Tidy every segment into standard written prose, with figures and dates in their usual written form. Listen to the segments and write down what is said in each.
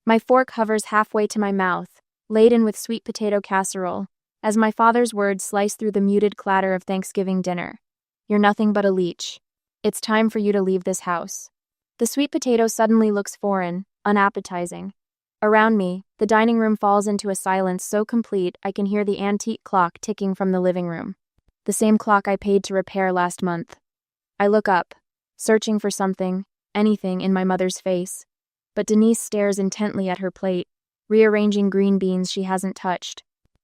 My fork hovers halfway to my mouth, laden with sweet potato casserole, as my father's words slice through the muted clatter of Thanksgiving dinner. You're nothing but a leech. It's time for you to leave this house. The sweet potato suddenly looks foreign, unappetizing. Around me, the dining room falls into a silence so complete I can hear the antique clock ticking from the living room. The same clock I paid to repair last month. I look up, searching for something, anything in my mother's face. But Denise stares intently at her plate, rearranging green beans she hasn't touched.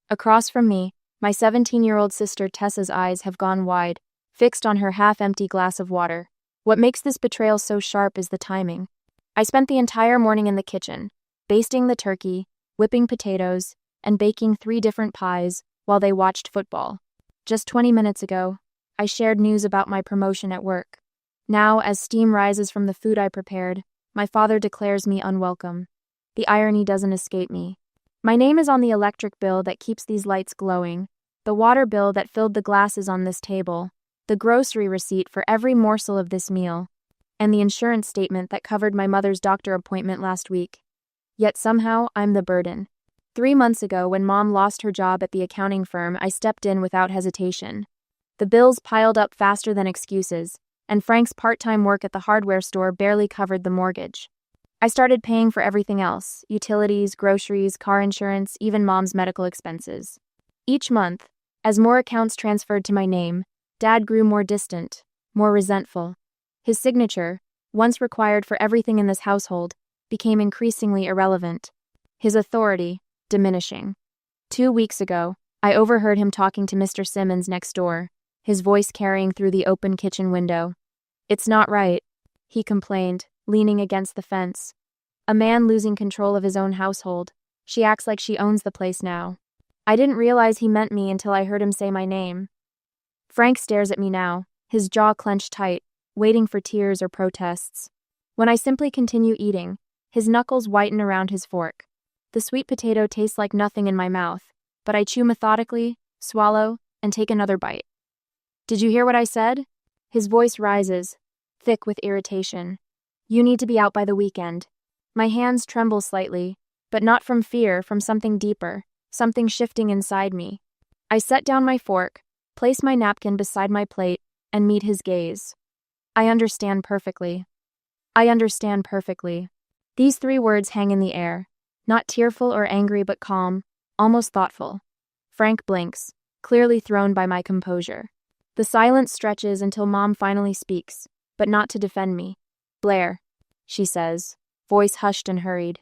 Across from me, my 17-year-old sister Tessa's eyes have gone wide, fixed on her half-empty glass of water. What makes this betrayal so sharp is the timing. I spent the entire morning in the kitchen, basting the turkey, whipping potatoes, and baking 3 different pies while they watched football. Just 20 minutes ago, I shared news about my promotion at work. Now, as steam rises from the food I prepared, my father declares me unwelcome. The irony doesn't escape me. My name is on the electric bill that keeps these lights glowing, the water bill that filled the glasses on this table, the grocery receipt for every morsel of this meal, and the insurance statement that covered my mother's doctor appointment last week. Yet somehow, I'm the burden. 3 months ago, when Mom lost her job at the accounting firm, I stepped in without hesitation. The bills piled up faster than excuses, and Frank's part-time work at the hardware store barely covered the mortgage. I started paying for everything else: utilities, groceries, car insurance, even Mom's medical expenses. Each month, as more accounts transferred to my name, Dad grew more distant, more resentful. His signature, once required for everything in this household, became increasingly irrelevant. His authority, diminishing. 2 weeks ago, I overheard him talking to Mr. Simmons next door, his voice carrying through the open kitchen window. "It's not right," he complained, leaning against the fence. "A man losing control of his own household. She acts like she owns the place now." I didn't realize he meant me until I heard him say my name. Frank stares at me now, his jaw clenched tight, waiting for tears or protests. When I simply continue eating, his knuckles whiten around his fork. The sweet potato tastes like nothing in my mouth, but I chew methodically, swallow, and take another bite. "Did you hear what I said?" His voice rises, thick with irritation. "You need to be out by the weekend." My hands tremble slightly, but not from fear, from something deeper, something shifting inside me. I set down my fork, place my napkin beside my plate, and meet his gaze. I understand perfectly. I understand perfectly. These 3 words hang in the air, not tearful or angry but calm, almost thoughtful. Frank blinks, clearly thrown by my composure. The silence stretches until Mom finally speaks, but not to defend me. "Blair," she says, voice hushed and hurried.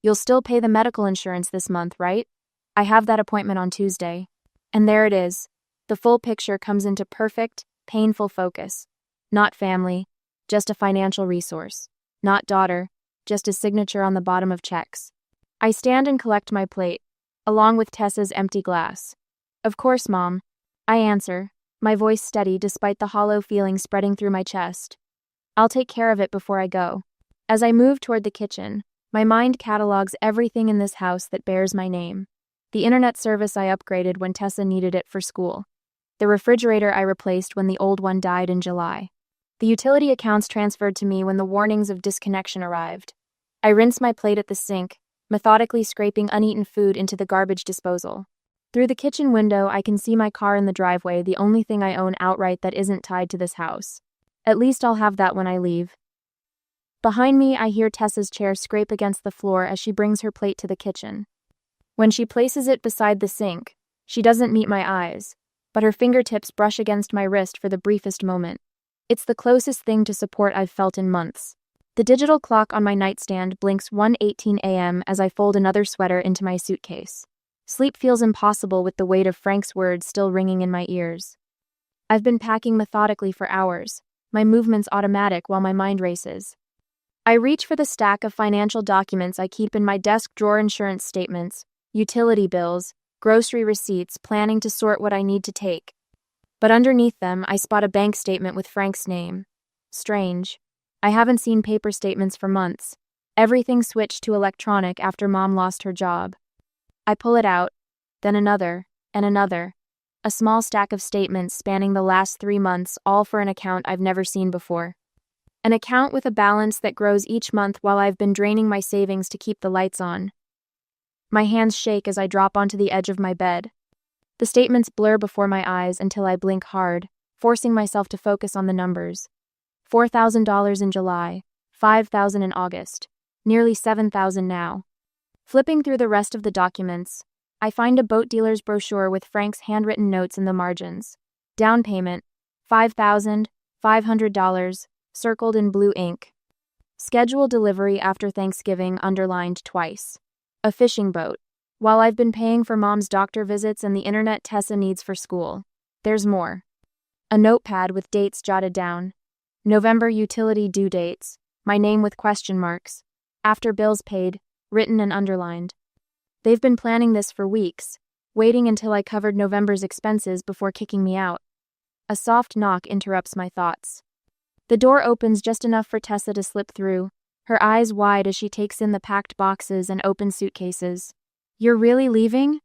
"You'll still pay the medical insurance this month, right? I have that appointment on Tuesday." And there it is. The full picture comes into perfect, painful focus. Not family, just a financial resource. Not daughter, just a signature on the bottom of checks. I stand and collect my plate, along with Tessa's empty glass. "Of course, Mom," I answer, my voice steady despite the hollow feeling spreading through my chest. "I'll take care of it before I go." As I move toward the kitchen, my mind catalogs everything in this house that bears my name. The internet service I upgraded when Tessa needed it for school. The refrigerator I replaced when the old one died in July. The utility accounts transferred to me when the warnings of disconnection arrived. I rinse my plate at the sink, methodically scraping uneaten food into the garbage disposal. Through the kitchen window, I can see my car in the driveway, the only thing I own outright that isn't tied to this house. At least I'll have that when I leave. Behind me, I hear Tessa's chair scrape against the floor as she brings her plate to the kitchen. When she places it beside the sink, she doesn't meet my eyes, but her fingertips brush against my wrist for the briefest moment. It's the closest thing to support I've felt in months. The digital clock on my nightstand blinks 1:18 a.m. as I fold another sweater into my suitcase. Sleep feels impossible with the weight of Frank's words still ringing in my ears. I've been packing methodically for hours, my movements automatic while my mind races. I reach for the stack of financial documents I keep in my desk drawer: insurance statements, utility bills, grocery receipts, planning to sort what I need to take. But underneath them, I spot a bank statement with Frank's name. Strange. I haven't seen paper statements for months. Everything switched to electronic after Mom lost her job. I pull it out, then another, and another. A small stack of statements spanning the last 3 months, all for an account I've never seen before. An account with a balance that grows each month while I've been draining my savings to keep the lights on. My hands shake as I drop onto the edge of my bed. The statements blur before my eyes until I blink hard, forcing myself to focus on the numbers. $4,000 in July, $5,000 in August, nearly $7,000 now. Flipping through the rest of the documents, I find a boat dealer's brochure with Frank's handwritten notes in the margins. Down payment, $5,500, circled in blue ink. Schedule delivery after Thanksgiving underlined twice. A fishing boat. While I've been paying for Mom's doctor visits and the internet Tessa needs for school, there's more. A notepad with dates jotted down. November utility due dates, my name with question marks. After bills paid, written and underlined. They've been planning this for weeks, waiting until I covered November's expenses before kicking me out. A soft knock interrupts my thoughts. The door opens just enough for Tessa to slip through, her eyes wide as she takes in the packed boxes and open suitcases. "You're really leaving?"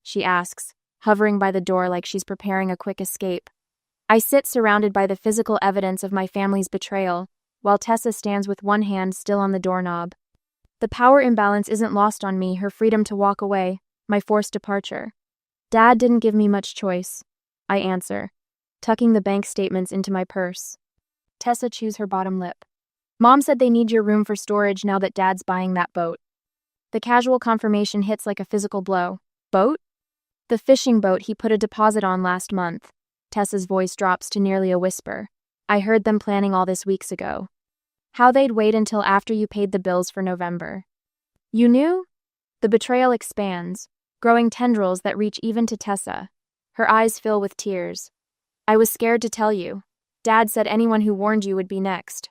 she asks, hovering by the door like she's preparing a quick escape. I sit surrounded by the physical evidence of my family's betrayal, while Tessa stands with one hand still on the doorknob. The power imbalance isn't lost on me, her freedom to walk away, my forced departure. "Dad didn't give me much choice," I answer, tucking the bank statements into my purse. Tessa chews her bottom lip. "Mom said they need your room for storage now that Dad's buying that boat." The casual confirmation hits like a physical blow. "Boat?" "The fishing boat he put a deposit on last month." Tessa's voice drops to nearly a whisper. "I heard them planning all this weeks ago. How they'd wait until after you paid the bills for November." "You knew?" The betrayal expands, growing tendrils that reach even to Tessa. Her eyes fill with tears. "I was scared to tell you. Dad said anyone who warned you would be next."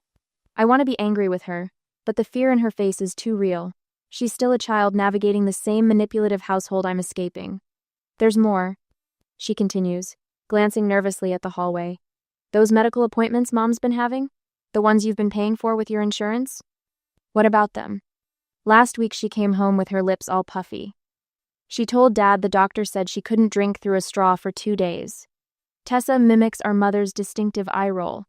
I want to be angry with her, but the fear in her face is too real. She's still a child navigating the same manipulative household I'm escaping. "There's more," she continues, glancing nervously at the hallway. "Those medical appointments Mom's been having? The ones you've been paying for with your insurance? What about them?" Last week she came home with her lips all puffy. She told Dad the doctor said she couldn't drink through a straw for 2 days. Tessa mimics our mother's distinctive eye roll.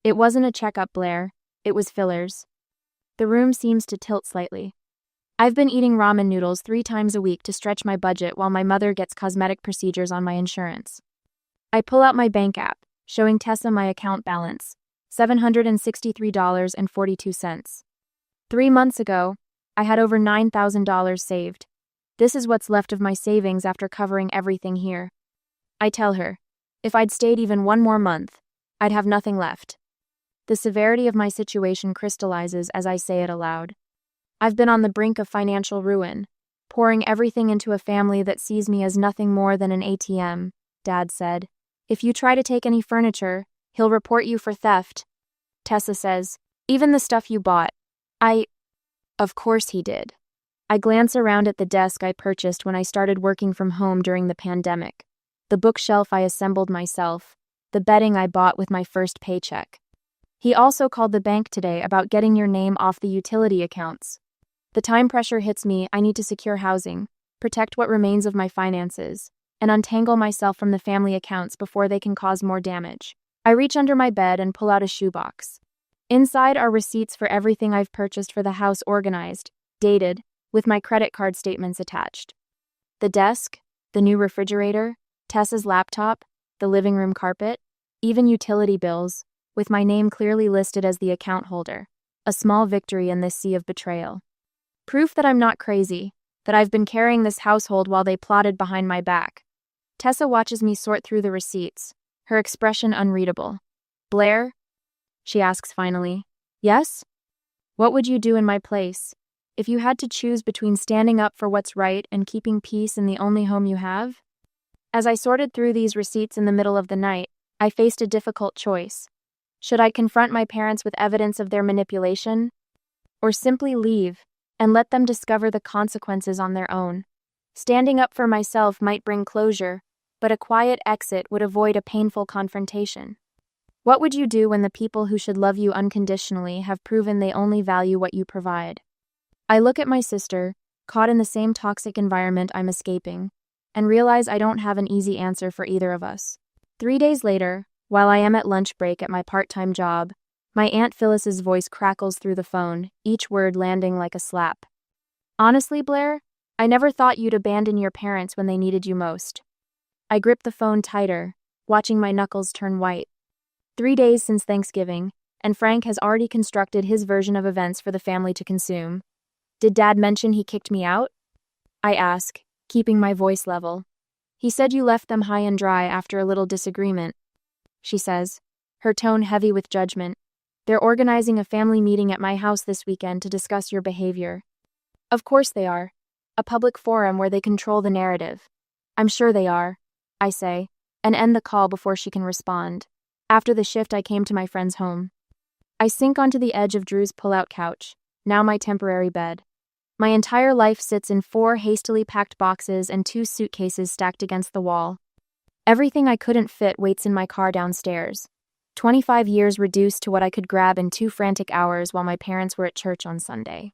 "It wasn't a checkup, Blair. It was fillers." The room seems to tilt slightly. I've been eating ramen noodles 3 times a week to stretch my budget while my mother gets cosmetic procedures on my insurance. I pull out my bank app, showing Tessa my account balance, $763.42. 3 months ago, I had over $9,000 saved. This is what's left of my savings after covering everything here. I tell her, if I'd stayed even one more month, I'd have nothing left. The severity of my situation crystallizes as I say it aloud. I've been on the brink of financial ruin, pouring everything into a family that sees me as nothing more than an ATM, Dad said. "If you try to take any furniture, he'll report you for theft." Tessa says, "Even the stuff you bought." Of course he did. I glance around at the desk I purchased when I started working from home during the pandemic, the bookshelf I assembled myself, the bedding I bought with my first paycheck. He also called the bank today about getting your name off the utility accounts. The time pressure hits me. I need to secure housing, protect what remains of my finances, and untangle myself from the family accounts before they can cause more damage. I reach under my bed and pull out a shoebox. Inside are receipts for everything I've purchased for the house, organized, dated, with my credit card statements attached. The desk, the new refrigerator, Tessa's laptop, the living room carpet, even utility bills, with my name clearly listed as the account holder. A small victory in this sea of betrayal. Proof that I'm not crazy, that I've been carrying this household while they plotted behind my back. Tessa watches me sort through the receipts, her expression unreadable. "Blair?" she asks finally. "Yes?" "What would you do in my place? If you had to choose between standing up for what's right and keeping peace in the only home you have?" As I sorted through these receipts in the middle of the night, I faced a difficult choice. Should I confront my parents with evidence of their manipulation? Or simply leave and let them discover the consequences on their own? Standing up for myself might bring closure, but a quiet exit would avoid a painful confrontation. What would you do when the people who should love you unconditionally have proven they only value what you provide? I look at my sister, caught in the same toxic environment I'm escaping, and realize I don't have an easy answer for either of us. 3 days later, while I am at lunch break at my part-time job, My Aunt Phyllis's voice crackles through the phone, each word landing like a slap. Honestly, Blair, I never thought you'd abandon your parents when they needed you most. I grip the phone tighter, watching my knuckles turn white. 3 days since Thanksgiving, and Frank has already constructed his version of events for the family to consume. Did Dad mention he kicked me out? I ask, keeping my voice level. He said you left them high and dry after a little disagreement, she says, her tone heavy with judgment. They're organizing a family meeting at my house this weekend to discuss your behavior. Of course they are. A public forum where they control the narrative. I'm sure they are, I say, and end the call before she can respond. After the shift, I came to my friend's home. I sink onto the edge of Drew's pull-out couch, now my temporary bed. My entire life sits in 4 hastily packed boxes and 2 suitcases stacked against the wall. Everything I couldn't fit waits in my car downstairs. 25 years reduced to what I could grab in 2 frantic hours while my parents were at church on Sunday.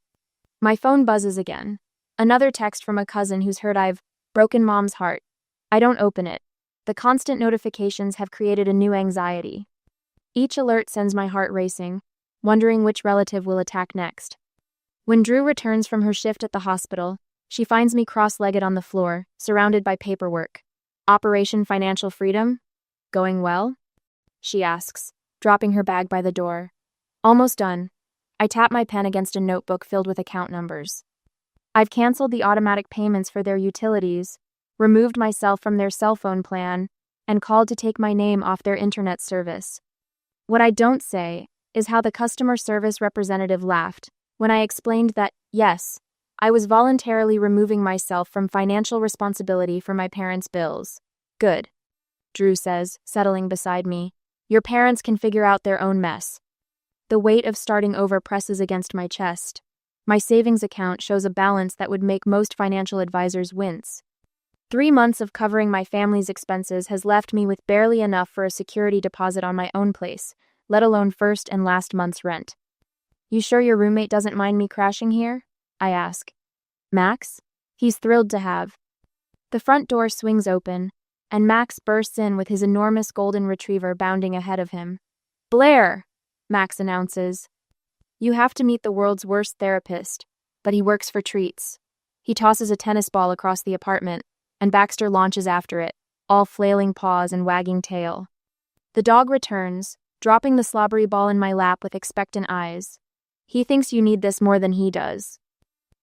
My phone buzzes again. Another text from a cousin who's heard I've broken Mom's heart. I don't open it. The constant notifications have created a new anxiety. Each alert sends my heart racing, wondering which relative will attack next. When Drew returns from her shift at the hospital, she finds me cross-legged on the floor, surrounded by paperwork. Operation Financial Freedom? Going well? She asks, dropping her bag by the door. Almost done. I tap my pen against a notebook filled with account numbers. I've canceled the automatic payments for their utilities, removed myself from their cell phone plan, and called to take my name off their internet service. What I don't say is how the customer service representative laughed when I explained that, yes, I was voluntarily removing myself from financial responsibility for my parents' bills. Good, Drew says, settling beside me. Your parents can figure out their own mess. The weight of starting over presses against my chest. My savings account shows a balance that would make most financial advisors wince. 3 months of covering my family's expenses has left me with barely enough for a security deposit on my own place, let alone first and last month's rent. You sure your roommate doesn't mind me crashing here? I ask. Max? He's thrilled to have. The front door swings open, and Max bursts in with his enormous golden retriever bounding ahead of him. Blair, Max announces. You have to meet the world's worst therapist, but he works for treats. He tosses a tennis ball across the apartment, and Baxter launches after it, all flailing paws and wagging tail. The dog returns, dropping the slobbery ball in my lap with expectant eyes. He thinks you need this more than he does,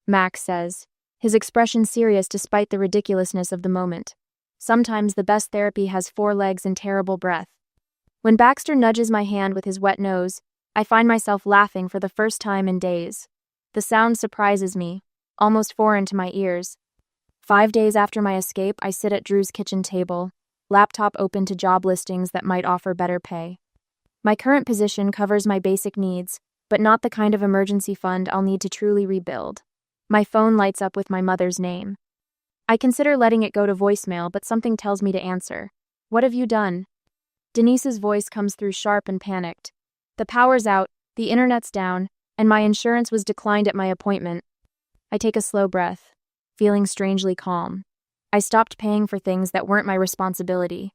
Max says, his expression serious despite the ridiculousness of the moment. Sometimes the best therapy has 4 legs and terrible breath. When Baxter nudges my hand with his wet nose, I find myself laughing for the first time in days. The sound surprises me, almost foreign to my ears. 5 days after my escape, I sit at Drew's kitchen table, laptop open to job listings that might offer better pay. My current position covers my basic needs, but not the kind of emergency fund I'll need to truly rebuild. My phone lights up with my mother's name. I consider letting it go to voicemail, but something tells me to answer. What have you done? Denise's voice comes through sharp and panicked. The power's out, the internet's down, and my insurance was declined at my appointment. I take a slow breath, feeling strangely calm. I stopped paying for things that weren't my responsibility.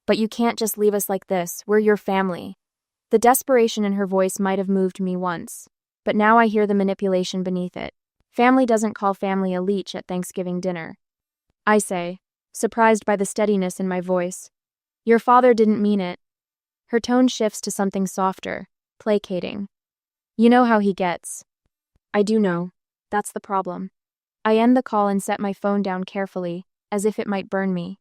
But you can't just leave us like this. We're your family. The desperation in her voice might have moved me once, but now I hear the manipulation beneath it. Family doesn't call family a Leech at Thanksgiving dinner. I say, surprised by the steadiness in my voice. Your father didn't mean it. Her tone shifts to something softer, placating. You know how he gets. I do know. That's the problem. I end the call and set my phone down carefully, as if it might burn me.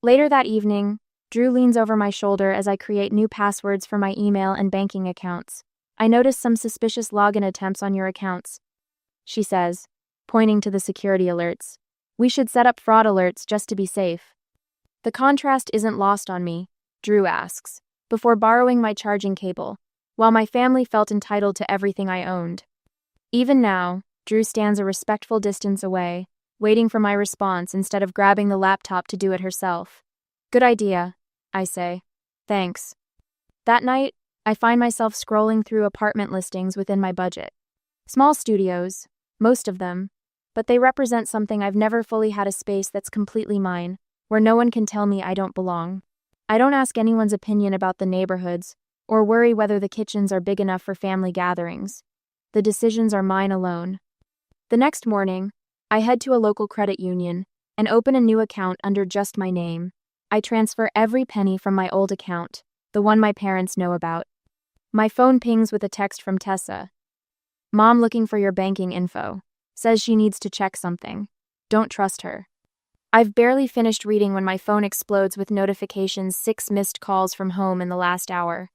Later that evening, Drew leans over my shoulder as I create new passwords for my email and banking accounts. I notice some suspicious login attempts on your accounts, she says, pointing to the security alerts. We should set up fraud alerts just to be safe. The contrast isn't lost on me, Drew asks, before borrowing my charging cable, while my family felt entitled to everything I owned. Even now, Drew stands a respectful distance away, waiting for my response instead of grabbing the laptop to do it herself. Good idea, I say. Thanks. That night, I find myself scrolling through apartment listings within my budget. Small studios, most of them, but they represent something I've never fully had, a space that's completely mine, where no one can tell me I don't belong. I don't ask anyone's opinion about the neighborhoods or worry whether the kitchens are big enough for family gatherings. The decisions are mine alone. The next morning, I head to a local credit union and open a new account under just my name. I transfer every penny from my old account, the one my parents know about. My phone pings with a text from Tessa. Mom looking for your banking info. Says she needs to check something. Don't trust her. I've barely finished reading when my phone explodes with notifications, 6 missed calls from home in the last hour.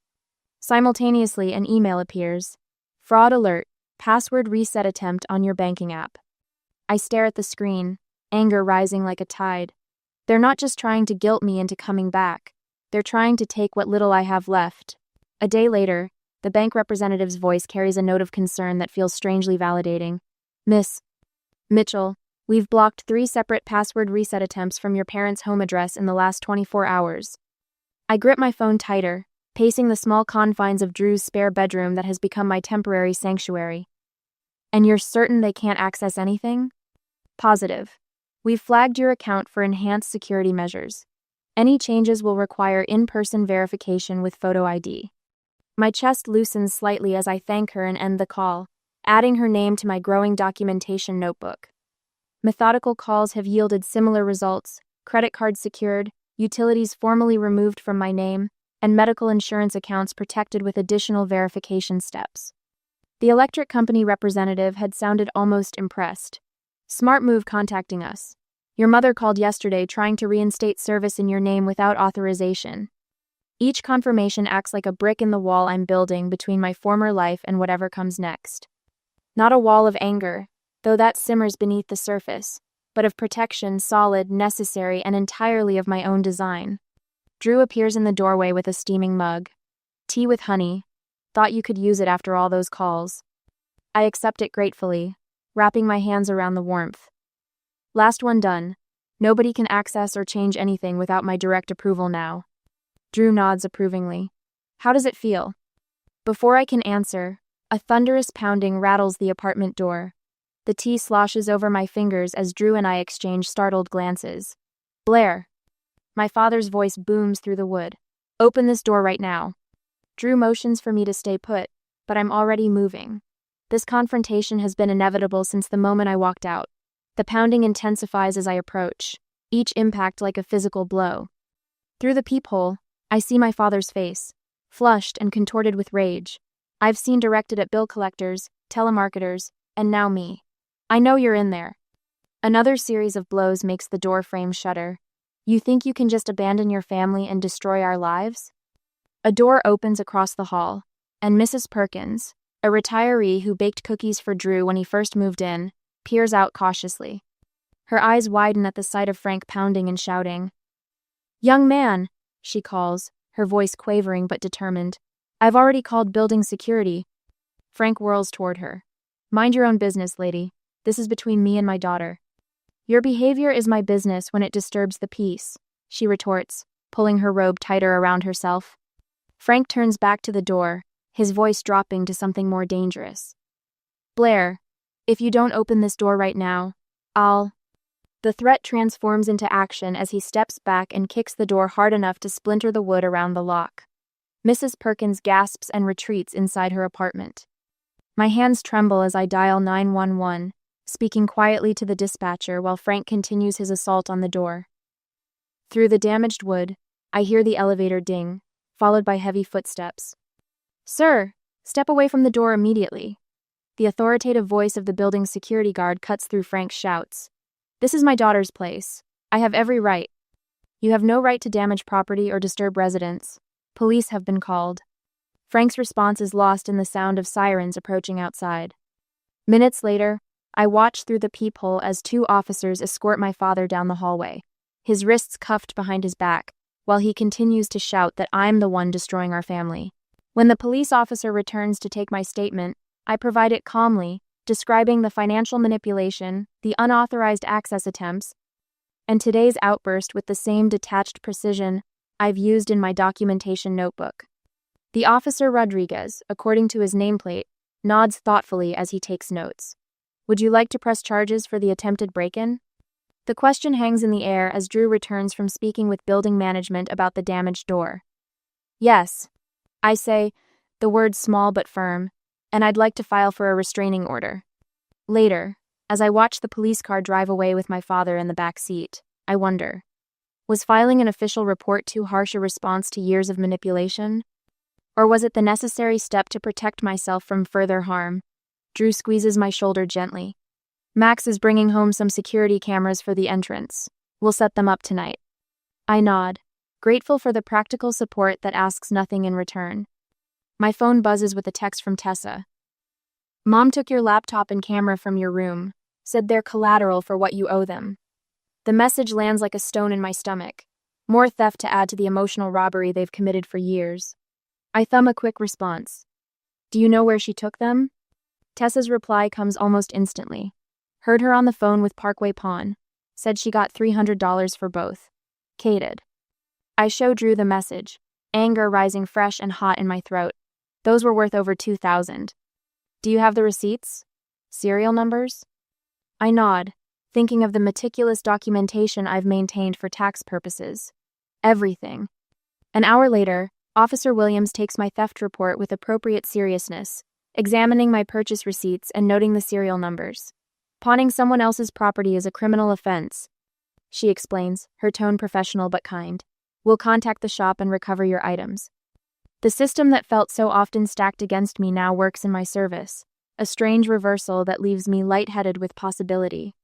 Simultaneously, an email appears. Fraud alert, password reset attempt on your banking app. I stare at the screen, anger rising like a tide. They're not just trying to guilt me into coming back. They're trying to take what little I have left. A day later, the bank representative's voice carries a note of concern that feels strangely validating. Miss Mitchell, we've blocked 3 separate password reset attempts from your parents' home address in the last 24 hours. I grip my phone tighter, pacing the small confines of Drew's spare bedroom that has become my temporary sanctuary. And you're certain they can't access anything? Positive. We've flagged your account for enhanced security measures. Any changes will require in-person verification with photo ID. My chest loosens slightly as I thank her and end the call, adding her name to my growing documentation notebook. Methodical calls have yielded similar results: credit cards secured, utilities formally removed from my name, and medical insurance accounts protected with additional verification steps. The electric company representative had sounded almost impressed. Smart move contacting us. Your mother called yesterday trying to reinstate service in your name without authorization. Each confirmation acts like a brick in the wall I'm building between my former life and whatever comes next. Not a wall of anger, though that simmers beneath the surface, but of protection, solid, necessary, and entirely of my own design. Drew appears in the doorway with a steaming mug. Tea with honey. Thought you could use it after all those calls. I accept it gratefully, wrapping my hands around the warmth. Last one done. Nobody can access or change anything without my direct approval now. Drew nods approvingly. How does it feel? Before I can answer, a thunderous pounding rattles the apartment door. The tea sloshes over my fingers as Drew and I exchange startled glances. Blair. My father's voice booms through the wood. Open this door right now. Drew motions for me to stay put, but I'm already moving. This confrontation has been inevitable since the moment I walked out. The pounding intensifies as I approach, each impact like a physical blow. Through the peephole, I see my father's face, flushed and contorted with rage. I've seen directed at bill collectors, telemarketers, and now me. I know you're in there. Another series of blows makes the door frame shudder. You think you can just abandon your family and destroy our lives? A door opens across the hall, and Mrs. Perkins, a retiree who baked cookies for Drew when he first moved in, peers out cautiously. Her eyes widen at the sight of Frank pounding and shouting. Young man, she calls, her voice quavering but determined. I've already called building security. Frank whirls toward her. Mind your own business, lady. This is between me and my daughter. Your behavior is my business when it disturbs the peace, she retorts, pulling her robe tighter around herself. Frank turns back to the door, his voice dropping to something more dangerous. Blair, if you don't open this door right now, I'll... The threat transforms into action as he steps back and kicks the door hard enough to splinter the wood around the lock. Mrs. Perkins gasps and retreats inside her apartment. My hands tremble as I dial 911, speaking quietly to the dispatcher while Frank continues his assault on the door. Through the damaged wood, I hear the elevator ding, followed by heavy footsteps. Sir, step away from the door immediately. The authoritative voice of the building's security guard cuts through Frank's shouts. This is my daughter's place. I have every right. You have no right to damage property or disturb residents. Police have been called. Frank's response is lost in the sound of sirens approaching outside. Minutes later, I watch through the peephole as 2 officers escort my father down the hallway, his wrists cuffed behind his back, while he continues to shout that I'm the one destroying our family. When the police officer returns to take my statement, I provide it calmly, describing the financial manipulation, the unauthorized access attempts, and today's outburst with the same detached precision I've used in my documentation notebook. The officer Rodriguez, according to his nameplate, nods thoughtfully as he takes notes. Would you like to press charges for the attempted break-in? The question hangs in the air as Drew returns from speaking with building management about the damaged door. Yes. I say, the words small but firm, and I'd like to file for a restraining order. Later, as I watch the police car drive away with my father in the back seat, I wonder, was filing an official report too harsh a response to years of manipulation? Or was it the necessary step to protect myself from further harm? Drew squeezes my shoulder gently. Max is bringing home some security cameras for the entrance. We'll set them up tonight. I nod, grateful for the practical support that asks nothing in return. My phone buzzes with a text from Tessa. Mom took your laptop and camera from your room, said they're collateral for what you owe them. The message lands like a stone in my stomach. More theft to add to the emotional robbery they've committed for years. I thumb a quick response. Do you know where she took them? Tessa's reply comes almost instantly. Heard her on the phone with Parkway Pawn. Said she got $300 for both. Cated. I show Drew the message, anger rising fresh and hot in my throat. Those were worth over $2,000. Do you have the receipts? Serial numbers? I nod, thinking of the meticulous documentation I've maintained for tax purposes. Everything. An hour later, Officer Williams takes my theft report with appropriate seriousness, examining my purchase receipts and noting the serial numbers. Pawning someone else's property is a criminal offense, she explains, her tone professional but kind. We'll contact the shop and recover your items. The system that felt so often stacked against me now works in my service, a strange reversal that leaves me lightheaded with possibility.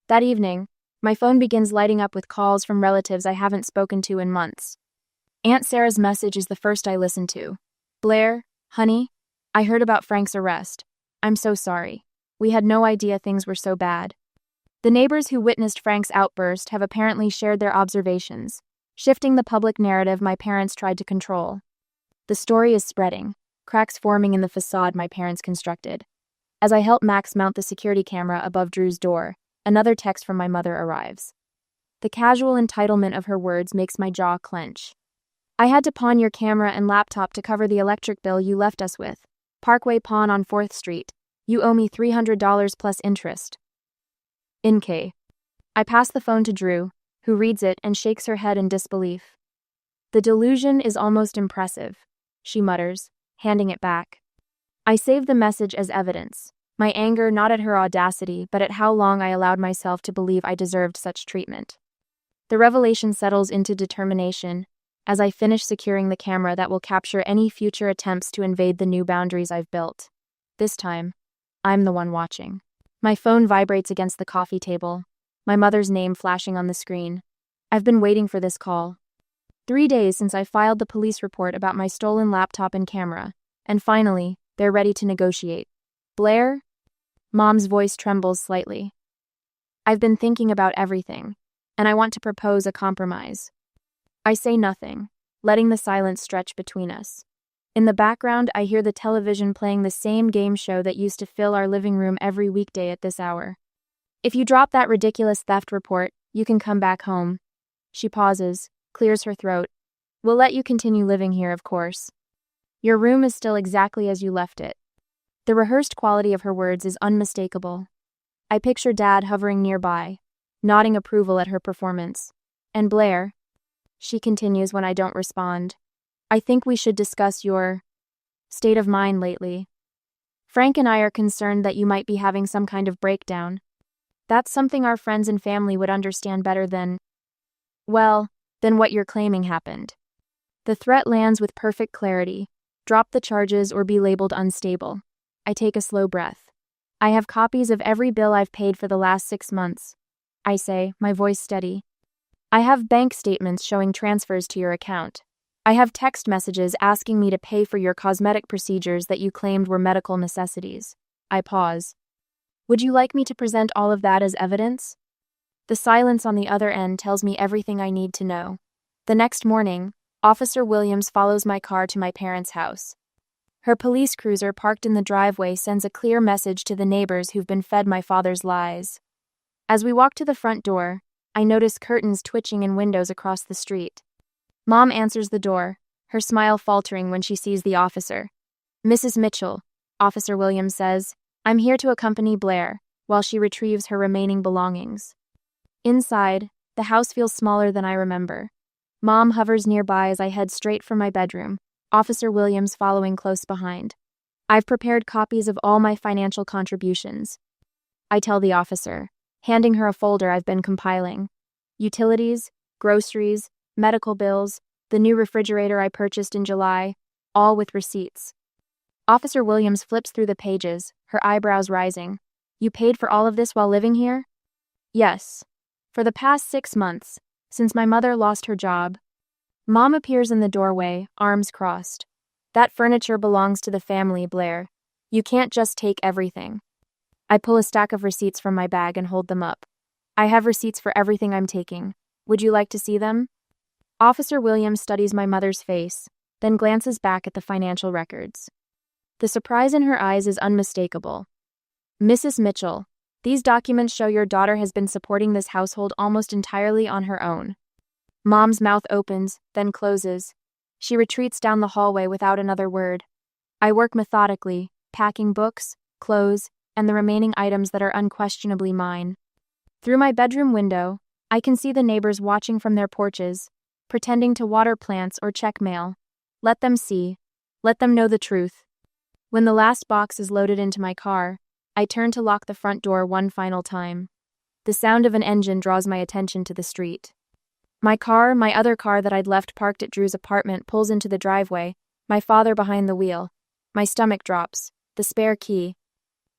That evening, my phone begins lighting up with calls from relatives I haven't spoken to in months. Aunt Sarah's message is the first I listen to. Blair, honey, I heard about Frank's arrest. I'm so sorry. We had no idea things were so bad. The neighbors who witnessed Frank's outburst have apparently shared their observations, shifting the public narrative my parents tried to control. The story is spreading, cracks forming in the facade my parents constructed. As I help Max mount the security camera above Drew's door, another text from my mother arrives. The casual entitlement of her words makes my jaw clench. I had to pawn your camera and laptop to cover the electric bill you left us with. Parkway Pawn on 4th Street. You owe me $300 plus interest. In K. I pass the phone to Drew, who reads it and shakes her head in disbelief. The delusion is almost impressive, she mutters, handing it back. I save the message as evidence, my anger not at her audacity but at how long I allowed myself to believe I deserved such treatment. The revelation settles into determination as I finish securing the camera that will capture any future attempts to invade the new boundaries I've built. This time, I'm the one watching. My phone vibrates against the coffee table, my mother's name flashing on the screen. I've been waiting for this call. 3 days since I filed the police report about my stolen laptop and camera, and finally, they're ready to negotiate. Blair? Mom's voice trembles slightly. I've been thinking about everything, and I want to propose a compromise. I say nothing, letting the silence stretch between us. In the background, I hear the television playing the same game show that used to fill our living room every weekday at this hour. If you drop that ridiculous theft report, you can come back home. She pauses, clears her throat. We'll let you continue living here, of course. Your room is still exactly as you left it. The rehearsed quality of her words is unmistakable. I picture Dad hovering nearby, nodding approval at her performance. And Blair, she continues when I don't respond. I think we should discuss your state of mind lately. Frank and I are concerned that you might be having some kind of breakdown. That's something our friends and family would understand better than what you're claiming happened. The threat lands with perfect clarity. Drop the charges or be labeled unstable. I take a slow breath. I have copies of every bill I've paid for the last 6 months. I say, my voice steady. I have bank statements showing transfers to your account. I have text messages asking me to pay for your cosmetic procedures that you claimed were medical necessities. I pause. Would you like me to present all of that as evidence? The silence on the other end tells me everything I need to know. The next morning, Officer Williams follows my car to my parents' house. Her police cruiser parked in the driveway sends a clear message to the neighbors who've been fed my father's lies. As we walk to the front door, I notice curtains twitching in windows across the street. Mom answers the door, her smile faltering when she sees the officer. Mrs. Mitchell, Officer Williams says, I'm here to accompany Blair, while she retrieves her remaining belongings. Inside, the house feels smaller than I remember. Mom hovers nearby as I head straight for my bedroom, Officer Williams following close behind. I've prepared copies of all my financial contributions. I tell the officer, handing her a folder I've been compiling. Utilities, groceries, medical bills, the new refrigerator I purchased in July, all with receipts. Officer Williams flips through the pages, her eyebrows rising. You paid for all of this while living here? Yes. For the past 6 months, since my mother lost her job. Mom appears in the doorway, arms crossed. That furniture belongs to the family, Blair. You can't just take everything. I pull a stack of receipts from my bag and hold them up. I have receipts for everything I'm taking. Would you like to see them? Officer Williams studies my mother's face, then glances back at the financial records. The surprise in her eyes is unmistakable. Mrs. Mitchell, these documents show your daughter has been supporting this household almost entirely on her own. Mom's mouth opens, then closes. She retreats down the hallway without another word. I work methodically, packing books, clothes, and the remaining items that are unquestionably mine. Through my bedroom window, I can see the neighbors watching from their porches, pretending to water plants or check mail. Let them see. Let them know the truth. When the last box is loaded into my car, I turn to lock the front door one final time. The sound of an engine draws my attention to the street. My other car that I'd left parked at Drew's apartment, pulls into the driveway, my father behind the wheel. My stomach drops. The spare key.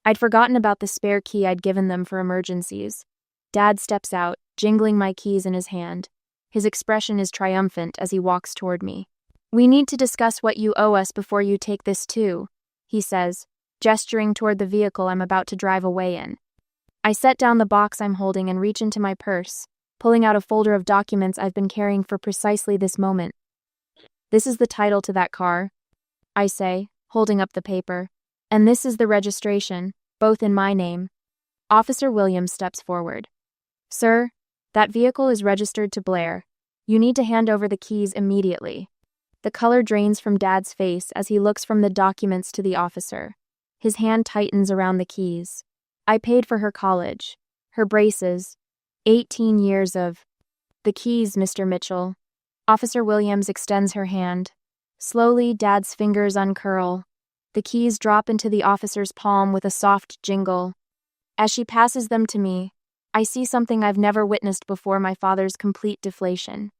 I'd forgotten about the spare key I'd given them for emergencies. Dad steps out, jingling my keys in his hand. His expression is triumphant as he walks toward me. We need to discuss what you owe us before you take this too, he says, gesturing toward the vehicle I'm about to drive away in. I set down the box I'm holding and reach into my purse, pulling out a folder of documents I've been carrying for precisely this moment. This is the title to that car, I say, holding up the paper. And this is the registration, both in my name. Officer Williams steps forward. Sir, that vehicle is registered to Blair. You need to hand over the keys immediately. The color drains from Dad's face as he looks from the documents to the officer. His hand tightens around the keys. I paid for her college, her braces, 18 years of... The keys, Mr. Mitchell. Officer Williams extends her hand. Slowly, Dad's fingers uncurl. The keys drop into the officer's palm with a soft jingle. As she passes them to me, I see something I've never witnessed before: my father's complete deflation.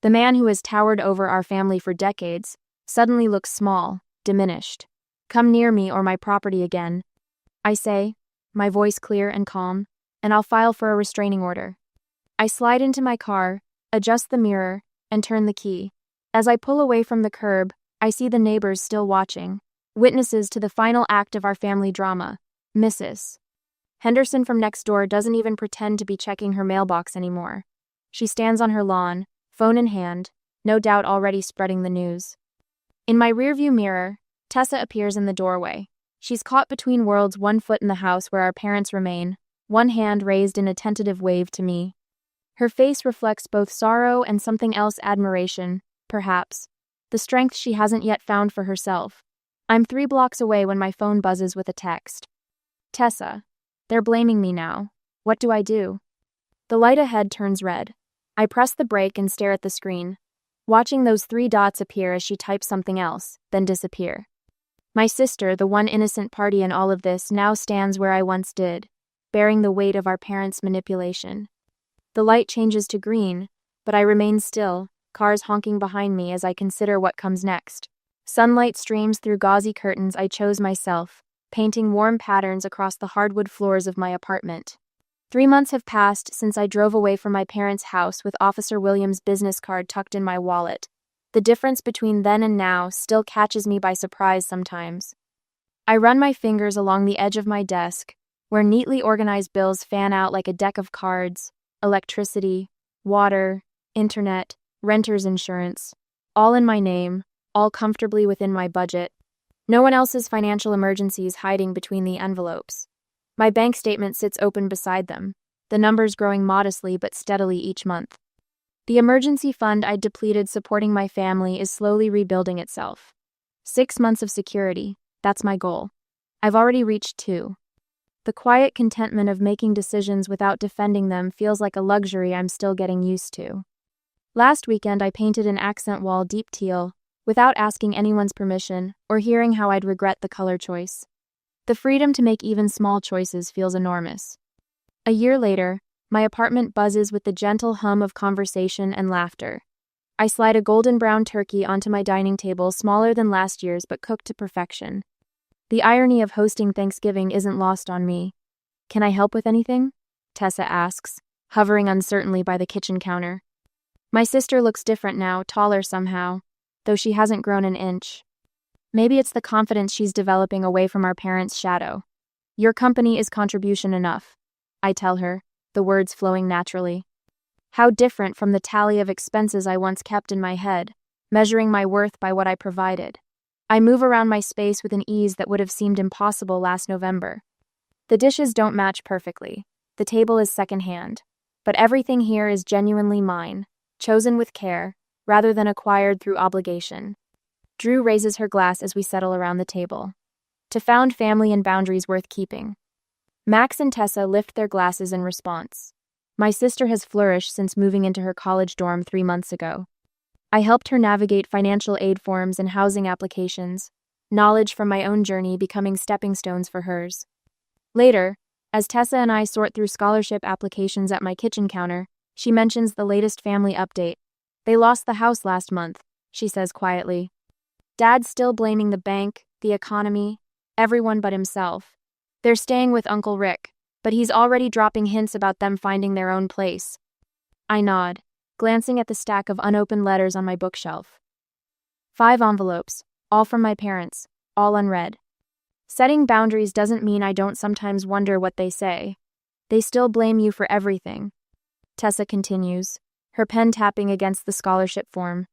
The man who has towered over our family for decades suddenly looks small, diminished. Come near me or my property again, I say, my voice clear and calm, and I'll file for a restraining order. I slide into my car, adjust the mirror, and turn the key. As I pull away from the curb, I see the neighbors still watching, witnesses to the final act of our family drama. Mrs. Henderson from next door doesn't even pretend to be checking her mailbox anymore. She stands on her lawn, phone in hand, no doubt already spreading the news. In my rearview mirror, Tessa appears in the doorway. She's caught between worlds, one foot in the house where our parents remain, one hand raised in a tentative wave to me. Her face reflects both sorrow and something else: admiration, perhaps. The strength she hasn't yet found for herself. I'm 3 blocks away when my phone buzzes with a text. Tessa. They're blaming me now. What do I do? The light ahead turns red. I press the brake and stare at the screen, watching those 3 dots appear as she types something else, then disappear. My sister, the one innocent party in all of this, now stands where I once did, bearing the weight of our parents' manipulation. The light changes to green, but I remain still, cars honking behind me as I consider what comes next. Sunlight streams through gauzy curtains I chose myself, painting warm patterns across the hardwood floors of my apartment. 3 months have passed since I drove away from my parents' house with Officer Williams' business card tucked in my wallet. The difference between then and now still catches me by surprise sometimes. I run my fingers along the edge of my desk, where neatly organized bills fan out like a deck of cards: electricity, water, internet, renter's insurance, all in my name, all comfortably within my budget. No one else's financial emergencies hiding between the envelopes. My bank statement sits open beside them, the numbers growing modestly but steadily each month. The emergency fund I'd depleted supporting my family is slowly rebuilding itself. 6 months of security, that's my goal. I've already reached 2. The quiet contentment of making decisions without defending them feels like a luxury I'm still getting used to. Last weekend I painted an accent wall deep teal, without asking anyone's permission or hearing how I'd regret the color choice. The freedom to make even small choices feels enormous. A year later, my apartment buzzes with the gentle hum of conversation and laughter. I slide a golden brown turkey onto my dining table, smaller than last year's but cooked to perfection. The irony of hosting Thanksgiving isn't lost on me. "Can I help with anything?" Tessa asks, hovering uncertainly by the kitchen counter. My sister looks different now, taller somehow, though she hasn't grown an inch. Maybe it's the confidence she's developing away from our parents' shadow. "Your company is contribution enough," I tell her, the words flowing naturally. How different from the tally of expenses I once kept in my head, measuring my worth by what I provided. I move around my space with an ease that would have seemed impossible last November. The dishes don't match perfectly. The table is secondhand. But everything here is genuinely mine, chosen with care, rather than acquired through obligation. Drew raises her glass as we settle around the table. "To found family and boundaries worth keeping." Max and Tessa lift their glasses in response. My sister has flourished since moving into her college dorm 3 months ago. I helped her navigate financial aid forms and housing applications, knowledge from my own journey becoming stepping stones for hers. Later, as Tessa and I sort through scholarship applications at my kitchen counter, she mentions the latest family update. "They lost the house last month," she says quietly. "Dad's still blaming the bank, the economy, everyone but himself. They're staying with Uncle Rick, but he's already dropping hints about them finding their own place." I nod, glancing at the stack of unopened letters on my bookshelf. 5 envelopes, all from my parents, all unread. Setting boundaries doesn't mean I don't sometimes wonder what they say. "They still blame you for everything," Tessa continues, her pen tapping against the scholarship form.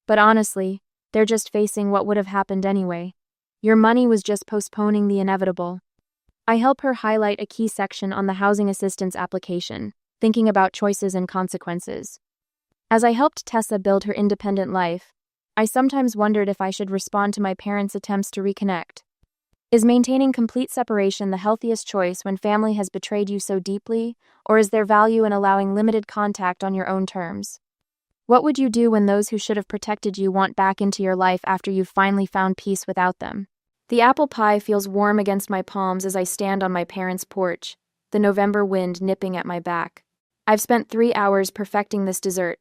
"But honestly, they're just facing what would have happened anyway. Your money was just postponing the inevitable." I help her highlight a key section on the housing assistance application, thinking about choices and consequences. As I helped Tessa build her independent life, I sometimes wondered if I should respond to my parents' attempts to reconnect. Is maintaining complete separation the healthiest choice when family has betrayed you so deeply, or is there value in allowing limited contact on your own terms? What would you do when those who should have protected you want back into your life after you've finally found peace without them? The apple pie feels warm against my palms as I stand on my parents' porch, the November wind nipping at my back. I've spent 3 hours perfecting this dessert,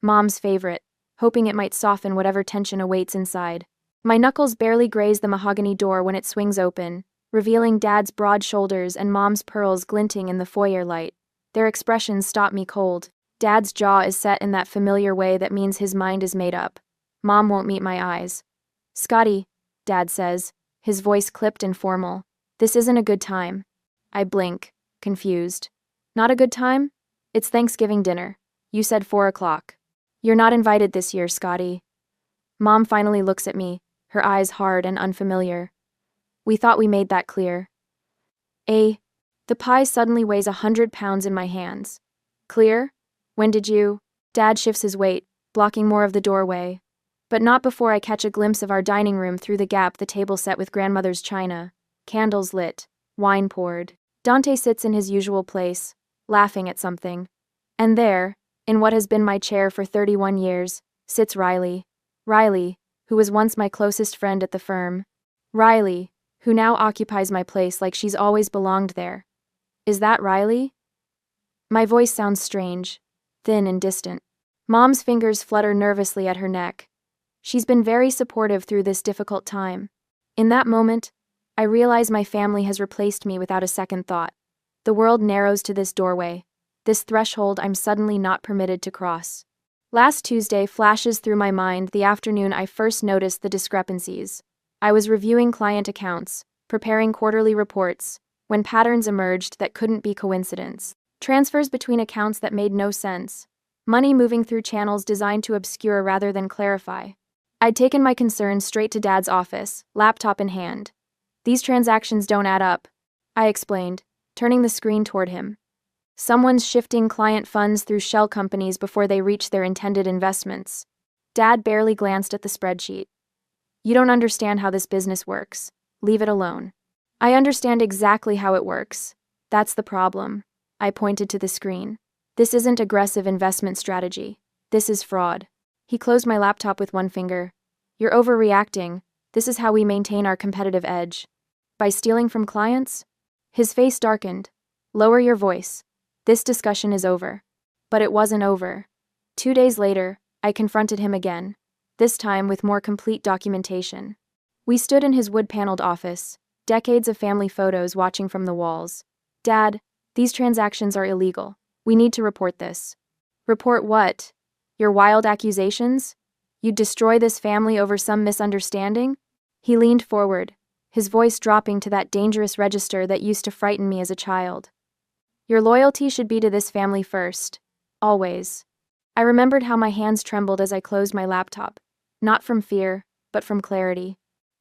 Mom's favorite, hoping it might soften whatever tension awaits inside. My knuckles barely graze the mahogany door when it swings open, revealing Dad's broad shoulders and Mom's pearls glinting in the foyer light. Their expressions stop me cold. Dad's jaw is set in that familiar way that means his mind is made up. Mom won't meet my eyes. "Scotty," Dad says, his voice clipped and formal. "This isn't a good time." I blink, confused. "Not a good time? It's Thanksgiving dinner. You said 4 o'clock. You're not invited this year, Scotty." Mom finally looks at me, her eyes hard and unfamiliar. "We thought we made that clear." The pie suddenly weighs 100 pounds in my hands. "Clear? When did you?" Dad shifts his weight, blocking more of the doorway. But not before I catch a glimpse of our dining room through the gap the table set with grandmother's china. Candles lit, wine poured. Dante sits in his usual place, laughing at something. And there, in what has been my chair for 31 years, sits Riley. Riley, who was once my closest friend at the firm. Riley, who now occupies my place like she's always belonged there. Is that Riley? My voice sounds strange, thin and distant. Mom's fingers flutter nervously at her neck. She's been very supportive through this difficult time. In that moment, I realize my family has replaced me without a second thought. The world narrows to this doorway, this threshold I'm suddenly not permitted to cross. Last Tuesday flashes through my mind the afternoon I first noticed the discrepancies. I was reviewing client accounts, preparing quarterly reports, when patterns emerged that couldn't be coincidence. Transfers between accounts that made no sense. Money moving through channels designed to obscure rather than clarify. I'd taken my concerns straight to Dad's office, laptop in hand. "These transactions don't add up," I explained, turning the screen toward him. "Someone's shifting client funds through shell companies before they reach their intended investments." Dad barely glanced at the spreadsheet. "You don't understand how this business works. Leave it alone." "I understand exactly how it works. That's the problem." I pointed to the screen. "This isn't aggressive investment strategy. This is fraud." He closed my laptop with one finger. You're overreacting. This is how we maintain our competitive edge. By stealing from clients? His face darkened. Lower your voice. This discussion is over. But it wasn't over. 2 days later, I confronted him again, this time with more complete documentation. We stood in his wood-paneled office, decades of family photos watching from the walls. Dad, these transactions are illegal. We need to report this. Report what? Your wild accusations? You'd destroy this family over some misunderstanding? He leaned forward, his voice dropping to that dangerous register that used to frighten me as a child. Your loyalty should be to this family first. Always. I remembered how my hands trembled as I closed my laptop, not from fear, but from clarity.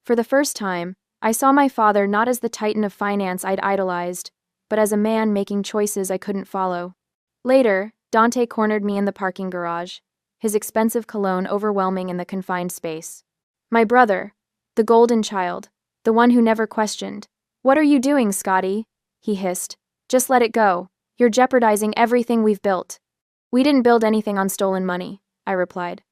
For the first time, I saw my father not as the titan of finance I'd idolized, but as a man making choices I couldn't follow. Later, Dante cornered me in the parking garage, his expensive cologne overwhelming in the confined space. My brother, the golden child, the one who never questioned. What are you doing, Scotty? He hissed. Just let it go. You're jeopardizing everything we've built. We didn't build anything on stolen money, I replied.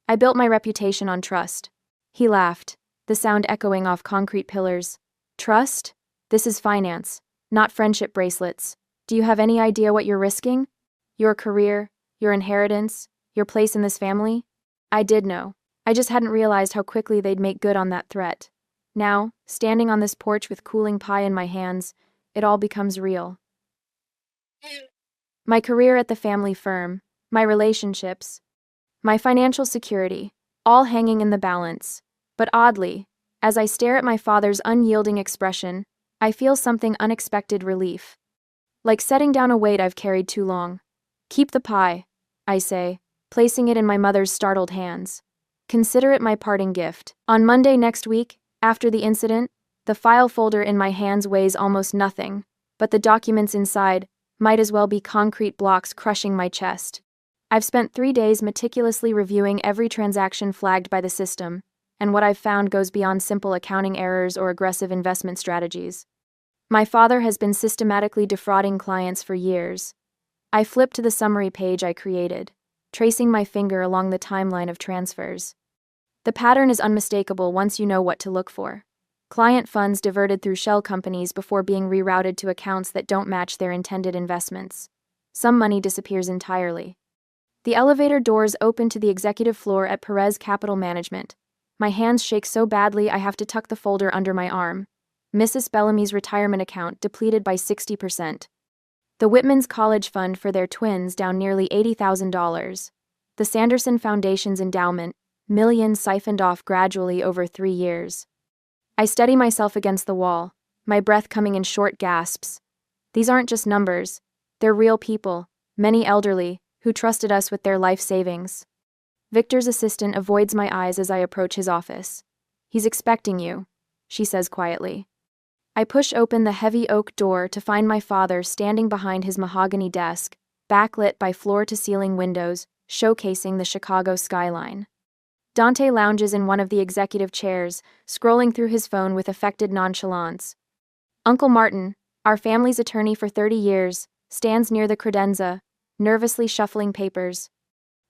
I built my reputation on trust. He laughed, the sound echoing off concrete pillars. Trust? This is finance, not friendship bracelets. Do you have any idea what you're risking? Your career, your inheritance, your place in this family? I did know. I just hadn't realized how quickly they'd make good on that threat. Now, standing on this porch with cooling pie in my hands, it all becomes real. My career at the family firm, my relationships, my financial security, all hanging in the balance. But oddly, as I stare at my father's unyielding expression, I feel something unexpected relief. Like setting down a weight I've carried too long. Keep the pie, I say, placing it in my mother's startled hands. Consider it my parting gift. On Monday next week, after the incident, the file folder in my hands weighs almost nothing, but the documents inside might as well be concrete blocks crushing my chest. I've spent 3 days meticulously reviewing every transaction flagged by the system, and what I've found goes beyond simple accounting errors or aggressive investment strategies. My father has been systematically defrauding clients for years. I flip to the summary page I created, tracing my finger along the timeline of transfers. The pattern is unmistakable once you know what to look for. Client funds diverted through shell companies before being rerouted to accounts that don't match their intended investments. Some money disappears entirely. The elevator doors open to the executive floor at Perez Capital Management. My hands shake so badly I have to tuck the folder under my arm. Mrs. Bellamy's retirement account depleted by 60%. The Whitman's college fund for their twins down nearly $80,000. The Sanderson Foundation's endowment, millions siphoned off gradually over 3 years. I steady myself against the wall, my breath coming in short gasps. These aren't just numbers. They're real people, many elderly, who trusted us with their life savings. Victor's assistant avoids my eyes as I approach his office. He's expecting you, she says quietly. I push open the heavy oak door to find my father standing behind his mahogany desk, backlit by floor-to-ceiling windows, showcasing the Chicago skyline. Dante lounges in one of the executive chairs, scrolling through his phone with affected nonchalance. Uncle Martin, our family's attorney for 30 years, stands near the credenza, nervously shuffling papers.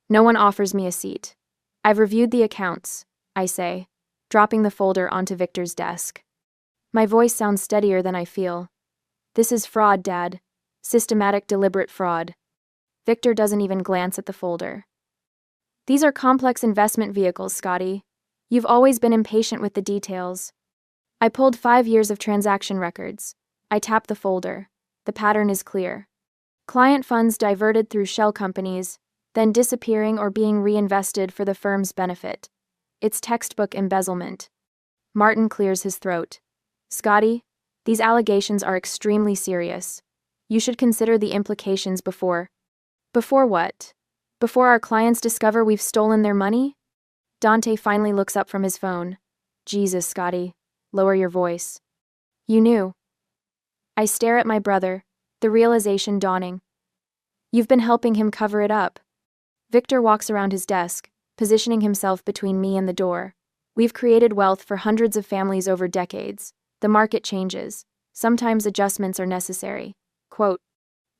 No one offers me a seat. I've reviewed the accounts, I say, dropping the folder onto Victor's desk. My voice sounds steadier than I feel. This is fraud, Dad. Systematic, deliberate fraud. Victor doesn't even glance at the folder. These are complex investment vehicles, Scotty. You've always been impatient with the details. I pulled 5 years of transaction records. I tap the folder. The pattern is clear. Client funds diverted through shell companies, then disappearing or being reinvested for the firm's benefit. It's textbook embezzlement. Martin clears his throat. Scotty, these allegations are extremely serious. You should consider the implications before. Before what? Before our clients discover we've stolen their money? Dante finally looks up from his phone. Jesus, Scotty, lower your voice. You knew. I stare at my brother, the realization dawning. You've been helping him cover it up. Victor walks around his desk, positioning himself between me and the door. We've created wealth for hundreds of families over decades. The market changes. Sometimes adjustments are necessary. Quote,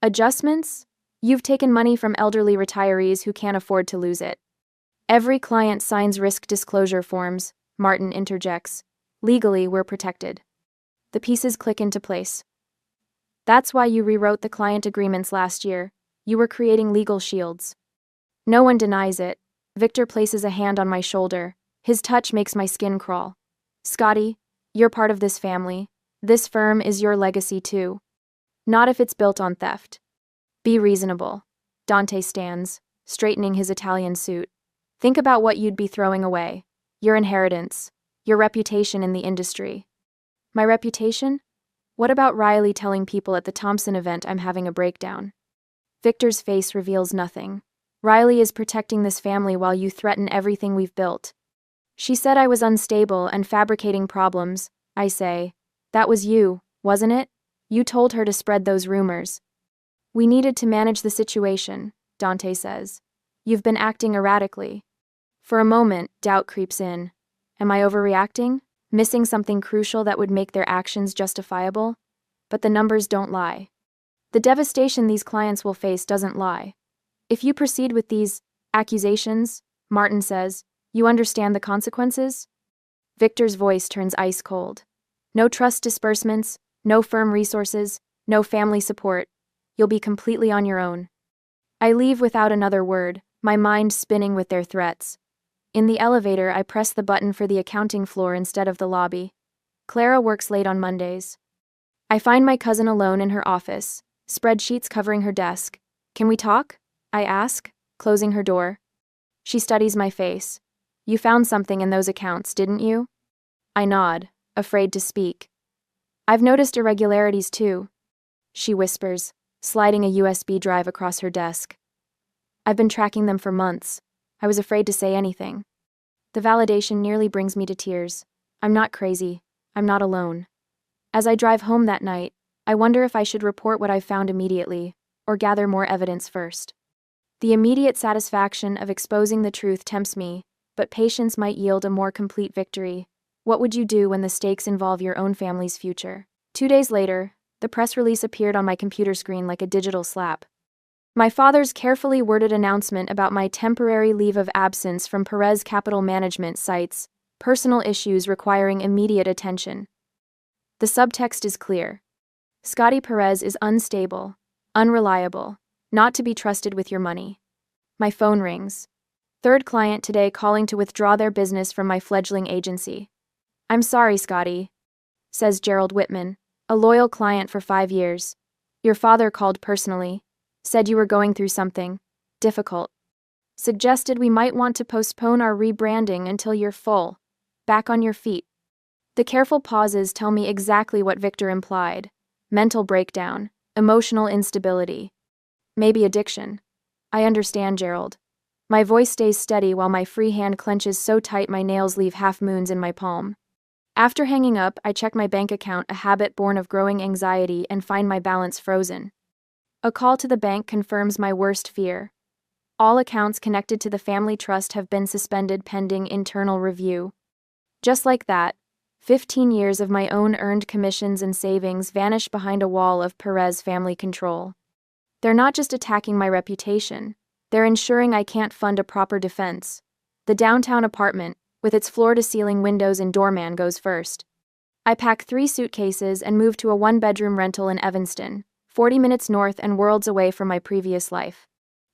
adjustments? You've taken money from elderly retirees who can't afford to lose it. Every client signs risk disclosure forms, Martin interjects. Legally, we're protected. The pieces click into place. That's why you rewrote the client agreements last year. You were creating legal shields. No one denies it. Victor places a hand on my shoulder. His touch makes my skin crawl. Scotty, you're part of this family. This firm is your legacy too. Not if it's built on theft. Be reasonable. Dante stands, straightening his Italian suit. Think about what you'd be throwing away. Your inheritance. Your reputation in the industry. My reputation? What about Riley telling people at the Thompson event I'm having a breakdown? Victor's face reveals nothing. Riley is protecting this family while you threaten everything we've built. She said I was unstable and fabricating problems, I say. That was you, wasn't it? You told her to spread those rumors. We needed to manage the situation, Dante says. You've been acting erratically. For a moment, doubt creeps in. Am I overreacting? Missing something crucial that would make their actions justifiable? But the numbers don't lie. The devastation these clients will face doesn't lie. If you proceed with these accusations, Martin says, you understand the consequences? Victor's voice turns ice cold. No trust disbursements, no firm resources, no family support. You'll be completely on your own. I leave without another word, my mind spinning with their threats. In the elevator, I press the button for the accounting floor instead of the lobby. Clara works late on Mondays. I find my cousin alone in her office, spreadsheets covering her desk. Can we talk? I ask, closing her door. She studies my face. You found something in those accounts, didn't you? I nod, afraid to speak. I've noticed irregularities too, she whispers, sliding a USB drive across her desk. I've been tracking them for months. I was afraid to say anything. The validation nearly brings me to tears. I'm not crazy. I'm not alone. As I drive home that night, I wonder if I should report what I've found immediately, or gather more evidence first. The immediate satisfaction of exposing the truth tempts me, but patience might yield a more complete victory. What would you do when the stakes involve your own family's future? 2 days later, the press release appeared on my computer screen like a digital slap. My father's carefully worded announcement about my temporary leave of absence from Perez Capital Management cites personal issues requiring immediate attention. The subtext is clear. Scotty Perez is unstable, unreliable, not to be trusted with your money. My phone rings. Third client today calling to withdraw their business from my fledgling agency. I'm sorry, Scotty, says Gerald Whitman, a loyal client for 5 years. Your father called personally, said you were going through something difficult. Suggested we might want to postpone our rebranding until you're back on your feet. The careful pauses tell me exactly what Victor implied. Mental breakdown, emotional instability, maybe addiction. I understand, Gerald. My voice stays steady while my free hand clenches so tight my nails leave half moons in my palm. After hanging up, I check my bank account, a habit born of growing anxiety, and find my balance frozen. A call to the bank confirms my worst fear. All accounts connected to the family trust have been suspended pending internal review. Just like that, 15 years of my own earned commissions and savings vanish behind a wall of Perez family control. They're not just attacking my reputation, they're ensuring I can't fund a proper defense. The downtown apartment, with its floor-to-ceiling windows and doorman, goes first. I pack 3 suitcases and move to a 1-bedroom rental in Evanston, 40 minutes north and worlds away from my previous life.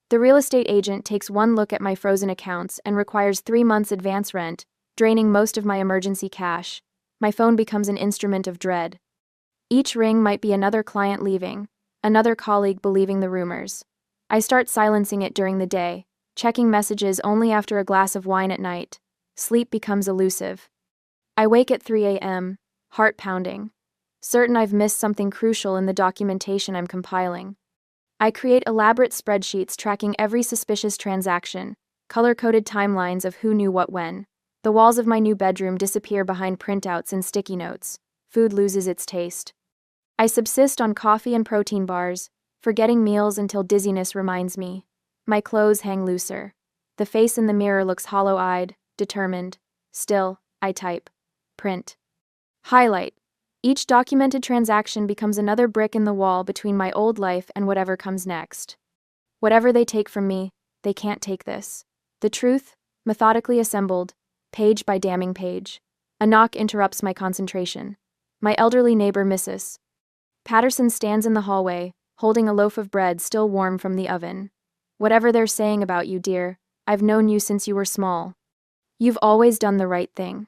The real estate agent takes one look at my frozen accounts and requires 3 months advance rent, draining most of my emergency cash. My phone becomes an instrument of dread. Each ring might be another client leaving, another colleague believing the rumors. I start silencing it during the day, checking messages only after a glass of wine at night. Sleep becomes elusive. I wake at 3 a.m., heart pounding, certain I've missed something crucial in the documentation I'm compiling. I create elaborate spreadsheets tracking every suspicious transaction, color-coded timelines of who knew what when. The walls of my new bedroom disappear behind printouts and sticky notes. Food loses its taste. I subsist on coffee and protein bars, forgetting meals until dizziness reminds me. My clothes hang looser. The face in the mirror looks hollow-eyed, determined. Still, I type. Print. Highlight. Each documented transaction becomes another brick in the wall between my old life and whatever comes next. Whatever they take from me, they can't take this. The truth, methodically assembled, page by damning page. A knock interrupts my concentration. My elderly neighbor, Mrs. Patterson, stands in the hallway, holding a loaf of bread still warm from the oven. Whatever they're saying about you, dear, I've known you since you were small. You've always done the right thing.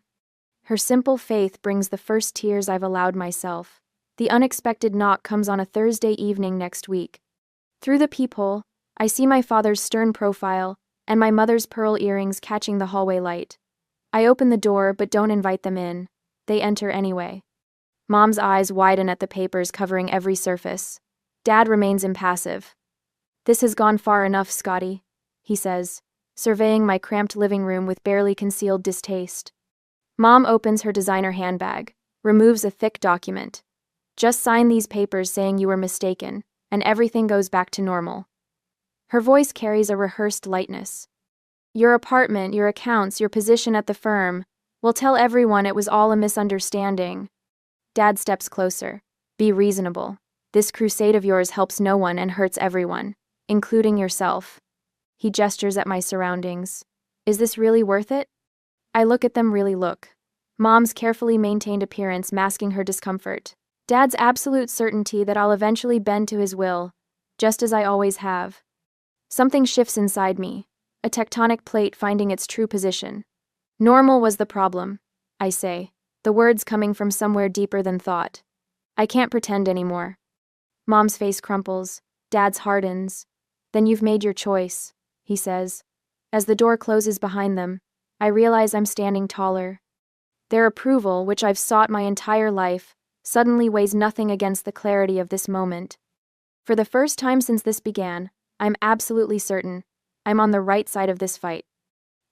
Her simple faith brings the first tears I've allowed myself. The unexpected knock comes on a Thursday evening next week. Through the peephole, I see my father's stern profile and my mother's pearl earrings catching the hallway light. I open the door but don't invite them in. They enter anyway. Mom's eyes widen at the papers covering every surface. Dad remains impassive. "This has gone far enough, Scotty," he says, surveying my cramped living room with barely concealed distaste. Mom opens her designer handbag, removes a thick document. "Just sign these papers saying you were mistaken, and everything goes back to normal." Her voice carries a rehearsed lightness. "Your apartment, your accounts, your position at the firm. We'll tell everyone it was all a misunderstanding." Dad steps closer. "Be reasonable. This crusade of yours helps no one and hurts everyone, including yourself." He gestures at my surroundings. "Is this really worth it?" I look at them. Really look. Mom's carefully maintained appearance masking her discomfort. Dad's absolute certainty that I'll eventually bend to his will, just as I always have. Something shifts inside me, a tectonic plate finding its true position. "Normal was the problem," I say, the words coming from somewhere deeper than thought. "I can't pretend anymore." Mom's face crumples. Dad's hardens. "Then you've made your choice," he says. As the door closes behind them, I realize I'm standing taller. Their approval, which I've sought my entire life, suddenly weighs nothing against the clarity of this moment. For the first time since this began, I'm absolutely certain I'm on the right side of this fight.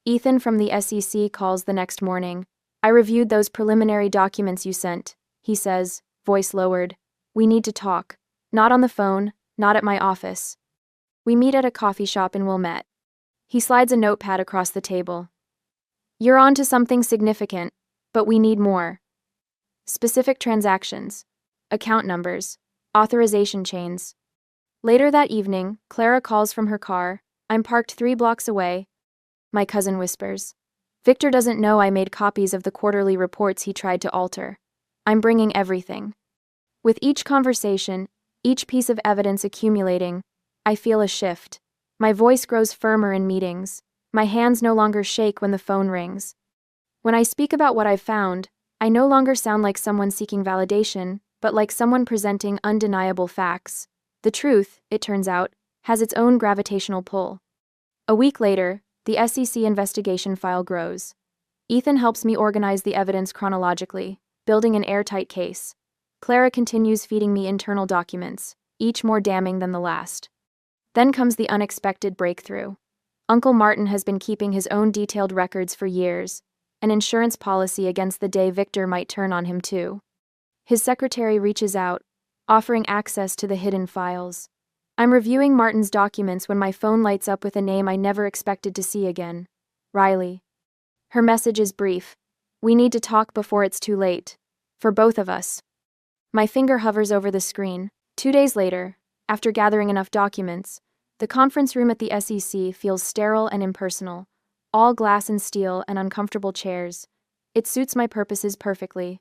Ethan from the SEC calls the next morning. "I reviewed those preliminary documents you sent," he says, voice lowered. "We need to talk. Not on the phone, not at my office. We meet at a coffee shop in Wilmette." He slides a notepad across the table. "You're on to something significant, but we need more. Specific transactions, account numbers, authorization chains." Later that evening, Clara calls from her car. I'm parked 3 blocks away. My cousin whispers, "Victor doesn't know I made copies of the quarterly reports he tried to alter. I'm bringing everything." With each conversation, each piece of evidence accumulating, I feel a shift. My voice grows firmer in meetings. My hands no longer shake when the phone rings. When I speak about what I've found, I no longer sound like someone seeking validation, but like someone presenting undeniable facts. The truth, it turns out, has its own gravitational pull. A week later, the SEC investigation file grows. Ethan helps me organize the evidence chronologically, building an airtight case. Clara continues feeding me internal documents, each more damning than the last. Then comes the unexpected breakthrough. Uncle Martin has been keeping his own detailed records for years, an insurance policy against the day Victor might turn on him too. His secretary reaches out, offering access to the hidden files. I'm reviewing Martin's documents when my phone lights up with a name I never expected to see again. Riley. Her message is brief. "We need to talk before it's too late. For both of us." My finger hovers over the screen. 2 days later, after gathering enough documents, the conference room at the SEC feels sterile and impersonal, all glass and steel and uncomfortable chairs. It suits my purposes perfectly.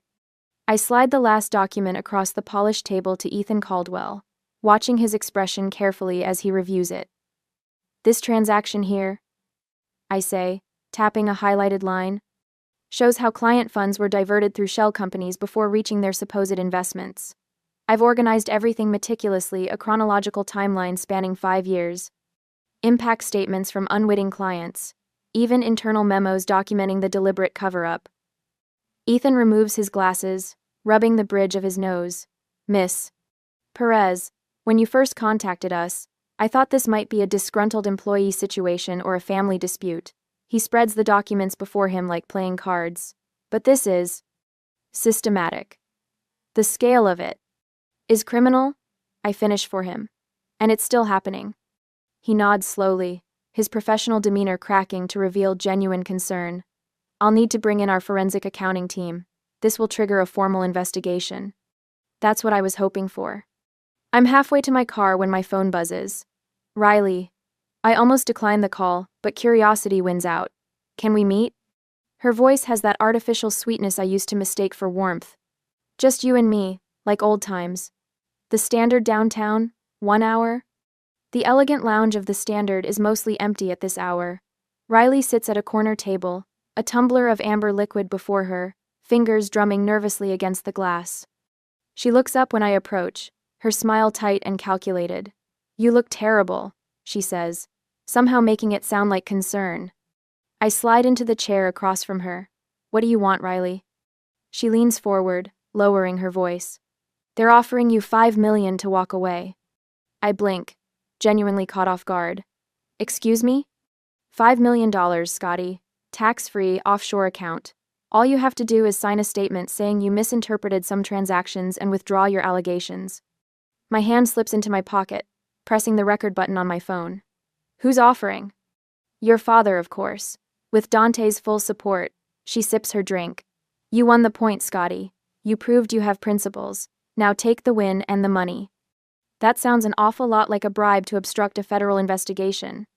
I slide the last document across the polished table to Ethan Caldwell, watching his expression carefully as he reviews it. "This transaction here," I say, tapping a highlighted line, "shows how client funds were diverted through shell companies before reaching their supposed investments. I've organized everything meticulously, a chronological timeline spanning 5 years. Impact statements from unwitting clients, even internal memos documenting the deliberate cover-up." Ethan removes his glasses, rubbing the bridge of his nose. "Miss Perez, when you first contacted us, I thought this might be a disgruntled employee situation or a family dispute." He spreads the documents before him like playing cards. "But this is systematic. The scale of it is criminal," I finish for him. "And it's still happening." He nods slowly, his professional demeanor cracking to reveal genuine concern. "I'll need to bring in our forensic accounting team. This will trigger a formal investigation." That's what I was hoping for. I'm halfway to my car when my phone buzzes. "Riley." I almost decline the call, but curiosity wins out. Can we meet? Her voice has that artificial sweetness I used to mistake for warmth. Just you and me, like old times. The Standard downtown, 1 hour? The elegant lounge of the Standard is mostly empty at this hour. Riley sits at a corner table, a tumbler of amber liquid before her, fingers drumming nervously against the glass. She looks up when I approach, her smile tight and calculated. You look terrible, she says, somehow making it sound like concern. I slide into the chair across from her. What do you want, Riley? She leans forward, lowering her voice. They're offering you $5 million to walk away. I blink, genuinely caught off guard. Excuse me? $5 million, Scotty. Tax-free, offshore account. All you have to do is sign a statement saying you misinterpreted some transactions and withdraw your allegations. My hand slips into my pocket, pressing the record button on my phone. Who's offering? Your father, of course. With Dante's full support, she sips her drink. You won the point, Scotty. You proved you have principles. Now take the win and the money. That sounds an awful lot like a bribe to obstruct a federal investigation.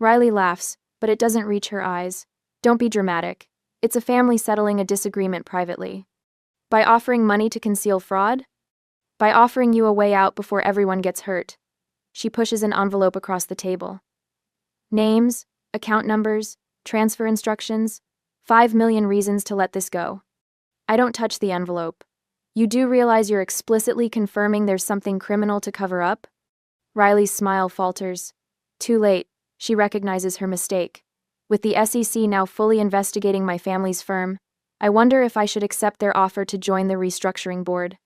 Riley laughs, but it doesn't reach her eyes. Don't be dramatic. It's a family settling a disagreement privately. By offering money to conceal fraud? By offering you a way out before everyone gets hurt. She pushes an envelope across the table. Names, account numbers, transfer instructions, 5 million reasons to let this go. I don't touch the envelope. You do realize you're explicitly confirming there's something criminal to cover up? Riley's smile falters. Too late, she recognizes her mistake. With the SEC now fully investigating my family's firm, I wonder if I should accept their offer to join the restructuring board.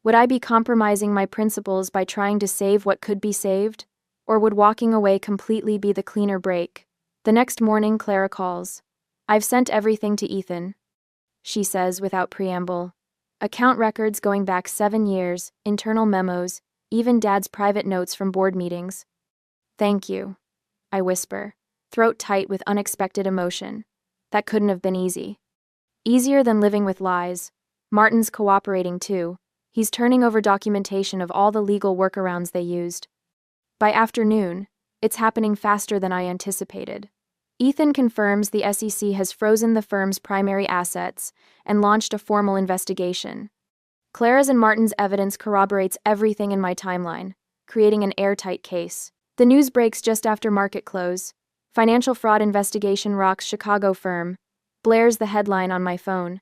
Would I be compromising my principles by trying to save what could be saved? Or would walking away completely be the cleaner break? The next morning, Clara calls. I've sent everything to Ethan, she says without preamble. Account records going back 7 years, internal memos, even Dad's private notes from board meetings. Thank you, I whisper, throat tight with unexpected emotion. That couldn't have been easy. Easier than living with lies. Martin's cooperating too. He's turning over documentation of all the legal workarounds they used. By afternoon, it's happening faster than I anticipated. Ethan confirms the SEC has frozen the firm's primary assets and launched a formal investigation. Clara's and Martin's evidence corroborates everything in my timeline, creating an airtight case. The news breaks just after market close. Financial fraud investigation rocks Chicago firm. Blares the headline on my phone.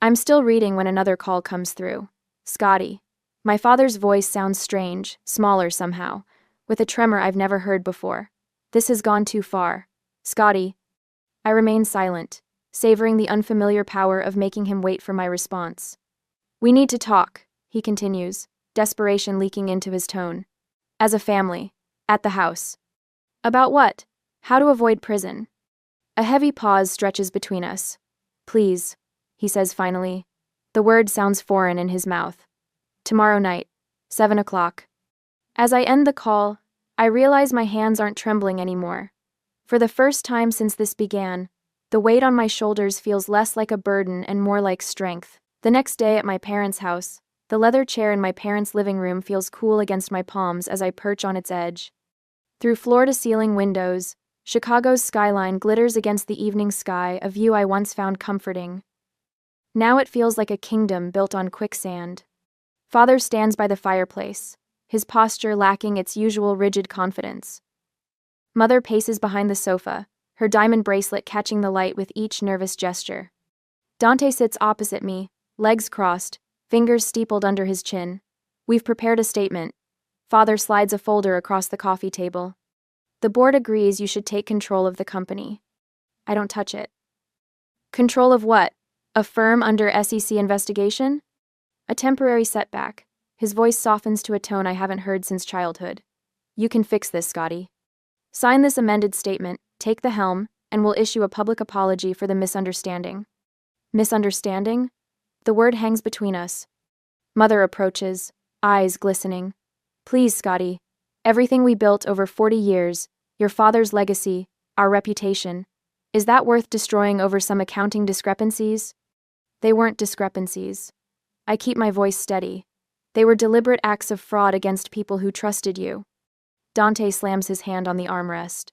I'm still reading when another call comes through. Scotty. My father's voice sounds strange, smaller somehow, with a tremor I've never heard before. This has gone too far. Scotty. I remain silent, savoring the unfamiliar power of making him wait for my response. We need to talk, he continues, desperation leaking into his tone. As a family. At the house. About what? How to avoid prison. A heavy pause stretches between us. Please, he says finally. The word sounds foreign in his mouth. Tomorrow night, 7 o'clock. As I end the call, I realize my hands aren't trembling anymore. For the first time since this began, the weight on my shoulders feels less like a burden and more like strength. The next day at my parents' house, the leather chair in my parents' living room feels cool against my palms as I perch on its edge. Through floor-to-ceiling windows, Chicago's skyline glitters against the evening sky, a view I once found comforting. Now it feels like a kingdom built on quicksand. Father stands by the fireplace, his posture lacking its usual rigid confidence. Mother paces behind the sofa, her diamond bracelet catching the light with each nervous gesture. Dante sits opposite me, legs crossed, fingers steepled under his chin. We've prepared a statement. Father slides a folder across the coffee table. The board agrees you should take control of the company. I don't touch it. Control of what? A firm under SEC investigation? A temporary setback. His voice softens to a tone I haven't heard since childhood. You can fix this, Scotty. Sign this amended statement, take the helm, and we'll issue a public apology for the misunderstanding. Misunderstanding? The word hangs between us. Mother approaches, eyes glistening. Please, Scotty. Everything we built over 40 years, your father's legacy, our reputation, is that worth destroying over some accounting discrepancies? They weren't discrepancies. I keep my voice steady. They were deliberate acts of fraud against people who trusted you. Dante slams his hand on the armrest.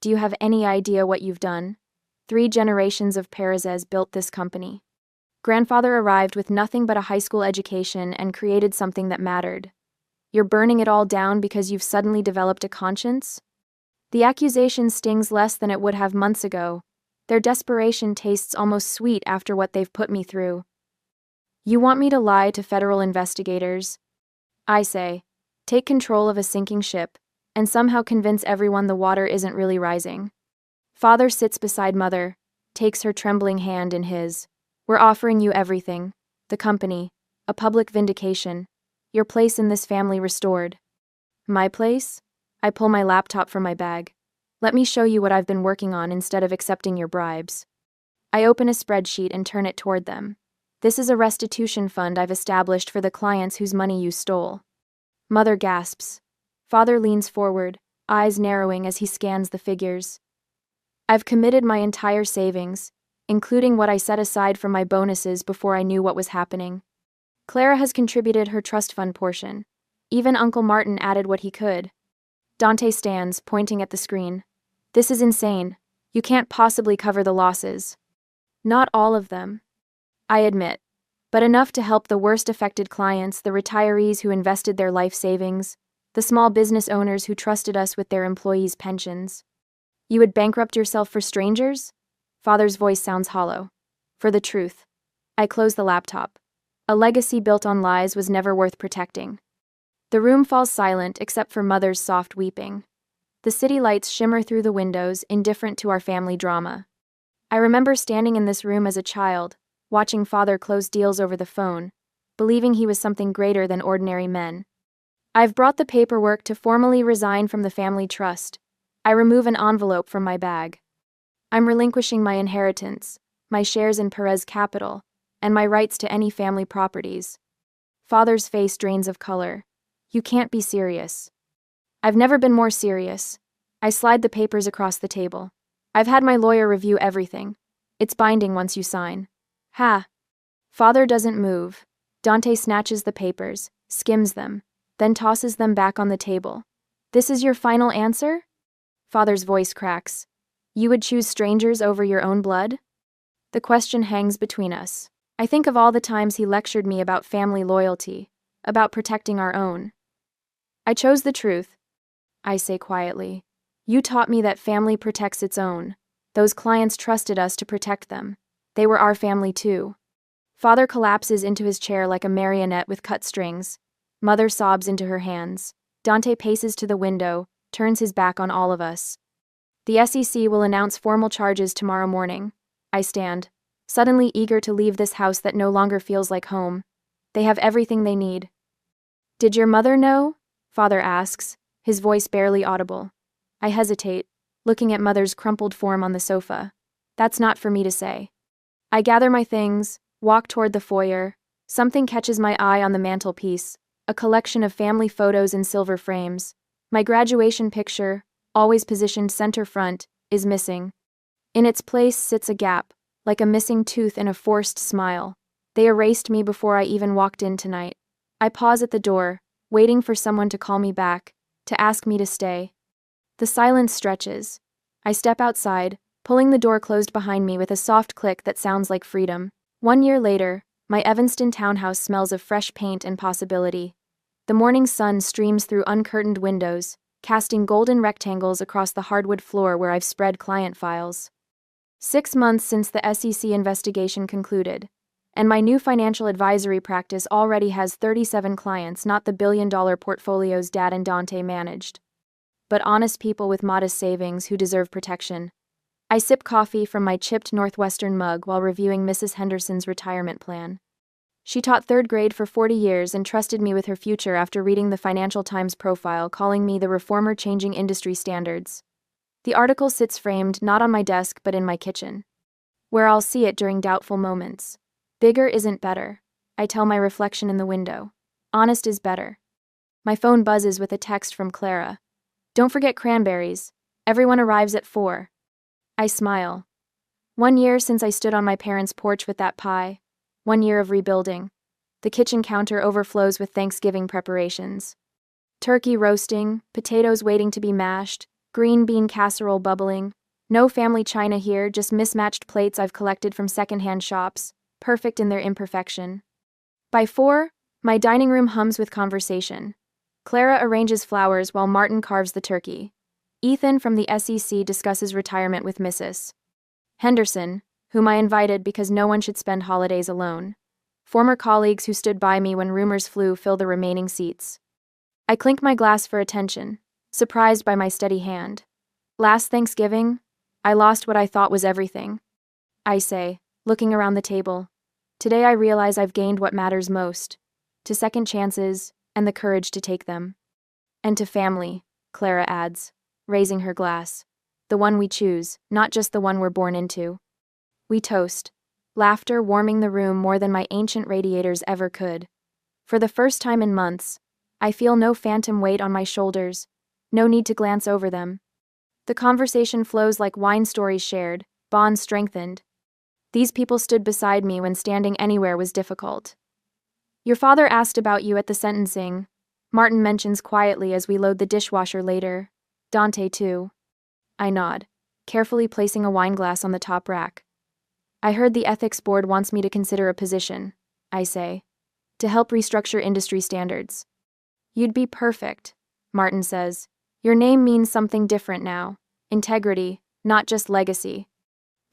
Do you have any idea what you've done? 3 generations of Perezes built this company. Grandfather arrived with nothing but a high school education and created something that mattered. You're burning it all down because you've suddenly developed a conscience? The accusation stings less than it would have months ago. Their desperation tastes almost sweet after what they've put me through. You want me to lie to federal investigators? I say, take control of a sinking ship, and somehow convince everyone the water isn't really rising. Father sits beside Mother, takes her trembling hand in his. We're offering you everything. The company, a public vindication, your place in this family restored. My place? I pull my laptop from my bag. Let me show you what I've been working on instead of accepting your bribes. I open a spreadsheet and turn it toward them. This is a restitution fund I've established for the clients whose money you stole. Mother gasps. Father leans forward, eyes narrowing as he scans the figures. I've committed my entire savings, including what I set aside for my bonuses before I knew what was happening. Clara has contributed her trust fund portion. Even Uncle Martin added what he could. Dante stands, pointing at the screen. This is insane. You can't possibly cover the losses. Not all of them, I admit, but enough to help the worst affected clients, the retirees who invested their life savings, the small business owners who trusted us with their employees' pensions. You would bankrupt yourself for strangers? Father's voice sounds hollow. For the truth. I close the laptop. A legacy built on lies was never worth protecting. The room falls silent except for Mother's soft weeping. The city lights shimmer through the windows, indifferent to our family drama. I remember standing in this room as a child, watching Father close deals over the phone, believing he was something greater than ordinary men. I've brought the paperwork to formally resign from the family trust. I remove an envelope from my bag. I'm relinquishing my inheritance, my shares in Perez Capital, and my rights to any family properties. Father's face drains of color. You can't be serious. I've never been more serious. I slide the papers across the table. I've had my lawyer review everything. It's binding once you sign. Ha! Father doesn't move. Dante snatches the papers, skims them, then tosses them back on the table. This is your final answer? Father's voice cracks. You would choose strangers over your own blood? The question hangs between us. I think of all the times he lectured me about family loyalty, about protecting our own. I chose the truth, I say quietly. You taught me that family protects its own. Those clients trusted us to protect them. They were our family too. Father collapses into his chair like a marionette with cut strings. Mother sobs into her hands. Dante paces to the window, turns his back on all of us. The SEC will announce formal charges tomorrow morning. I stand, suddenly eager to leave this house that no longer feels like home. They have everything they need. Did your mother know? Father asks, his voice barely audible. I hesitate, looking at Mother's crumpled form on the sofa. That's not for me to say. I gather my things, walk toward the foyer. Something catches my eye on the mantelpiece, a collection of family photos in silver frames. My graduation picture, always positioned center front, is missing. In its place sits a gap, like a missing tooth in a forced smile. They erased me before I even walked in tonight. I pause at the door, waiting for someone to call me back, to ask me to stay. The silence stretches. I step outside, pulling the door closed behind me with a soft click that sounds like freedom. 1 year later, my Evanston townhouse smells of fresh paint and possibility. The morning sun streams through uncurtained windows, casting golden rectangles across the hardwood floor where I've spread client files. 6 months since the SEC investigation concluded, and my new financial advisory practice already has 37 clients, not the billion-dollar portfolios Dad and Dante managed, but honest people with modest savings who deserve protection. I sip coffee from my chipped Northwestern mug while reviewing Mrs. Henderson's retirement plan. She taught 3rd grade for 40 years and trusted me with her future after reading the Financial Times profile calling me the reformer changing industry standards. The article sits framed not on my desk but in my kitchen, where I'll see it during doubtful moments. Bigger isn't better, I tell my reflection in the window. Honest is better. My phone buzzes with a text from Clara. Don't forget cranberries. Everyone arrives at 4. I smile. 1 year since I stood on my parents' porch with that pie. 1 year of rebuilding. The kitchen counter overflows with Thanksgiving preparations. Turkey roasting, potatoes waiting to be mashed, green bean casserole bubbling. No family china here, just mismatched plates I've collected from secondhand shops, perfect in their imperfection. By 4, my dining room hums with conversation. Clara arranges flowers while Martin carves the turkey. Ethan from the SEC discusses retirement with Mrs. Henderson, whom I invited because no one should spend holidays alone. Former colleagues who stood by me when rumors flew fill the remaining seats. I clink my glass for attention, surprised by my steady hand. Last Thanksgiving, I lost what I thought was everything. I say, looking around the table. Today I realize I've gained what matters most. To second chances, and the courage to take them. And to family, Clara adds, raising her glass. The one we choose, not just the one we're born into. We toast, laughter warming the room more than my ancient radiators ever could. For the first time in months, I feel no phantom weight on my shoulders, no need to glance over them. The conversation flows like wine stories shared, bonds strengthened. These people stood beside me when standing anywhere was difficult. Your father asked about you at the sentencing, Martin mentions quietly as we load the dishwasher later. Dante too. I nod, carefully placing a wineglass on the top rack. I heard the ethics board wants me to consider a position, I say, to help restructure industry standards. You'd be perfect, Martin says. Your name means something different now. Integrity, not just legacy.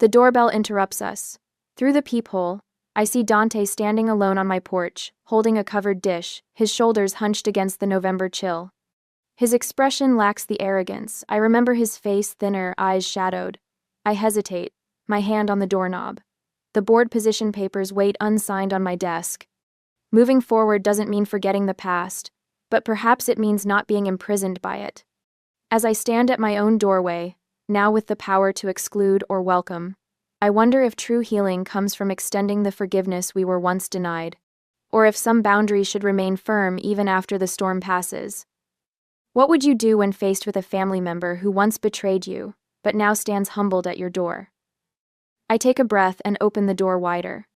The doorbell interrupts us. Through the peephole, I see Dante standing alone on my porch, holding a covered dish, his shoulders hunched against the November chill. His expression lacks the arrogance. I remember his face thinner, eyes shadowed. I hesitate, my hand on the doorknob. The board position papers wait unsigned on my desk. Moving forward doesn't mean forgetting the past, but perhaps it means not being imprisoned by it. As I stand at my own doorway, now with the power to exclude or welcome, I wonder if true healing comes from extending the forgiveness we were once denied, or if some boundaries should remain firm even after the storm passes. What would you do when faced with a family member who once betrayed you, but now stands humbled at your door? I take a breath and open the door wider.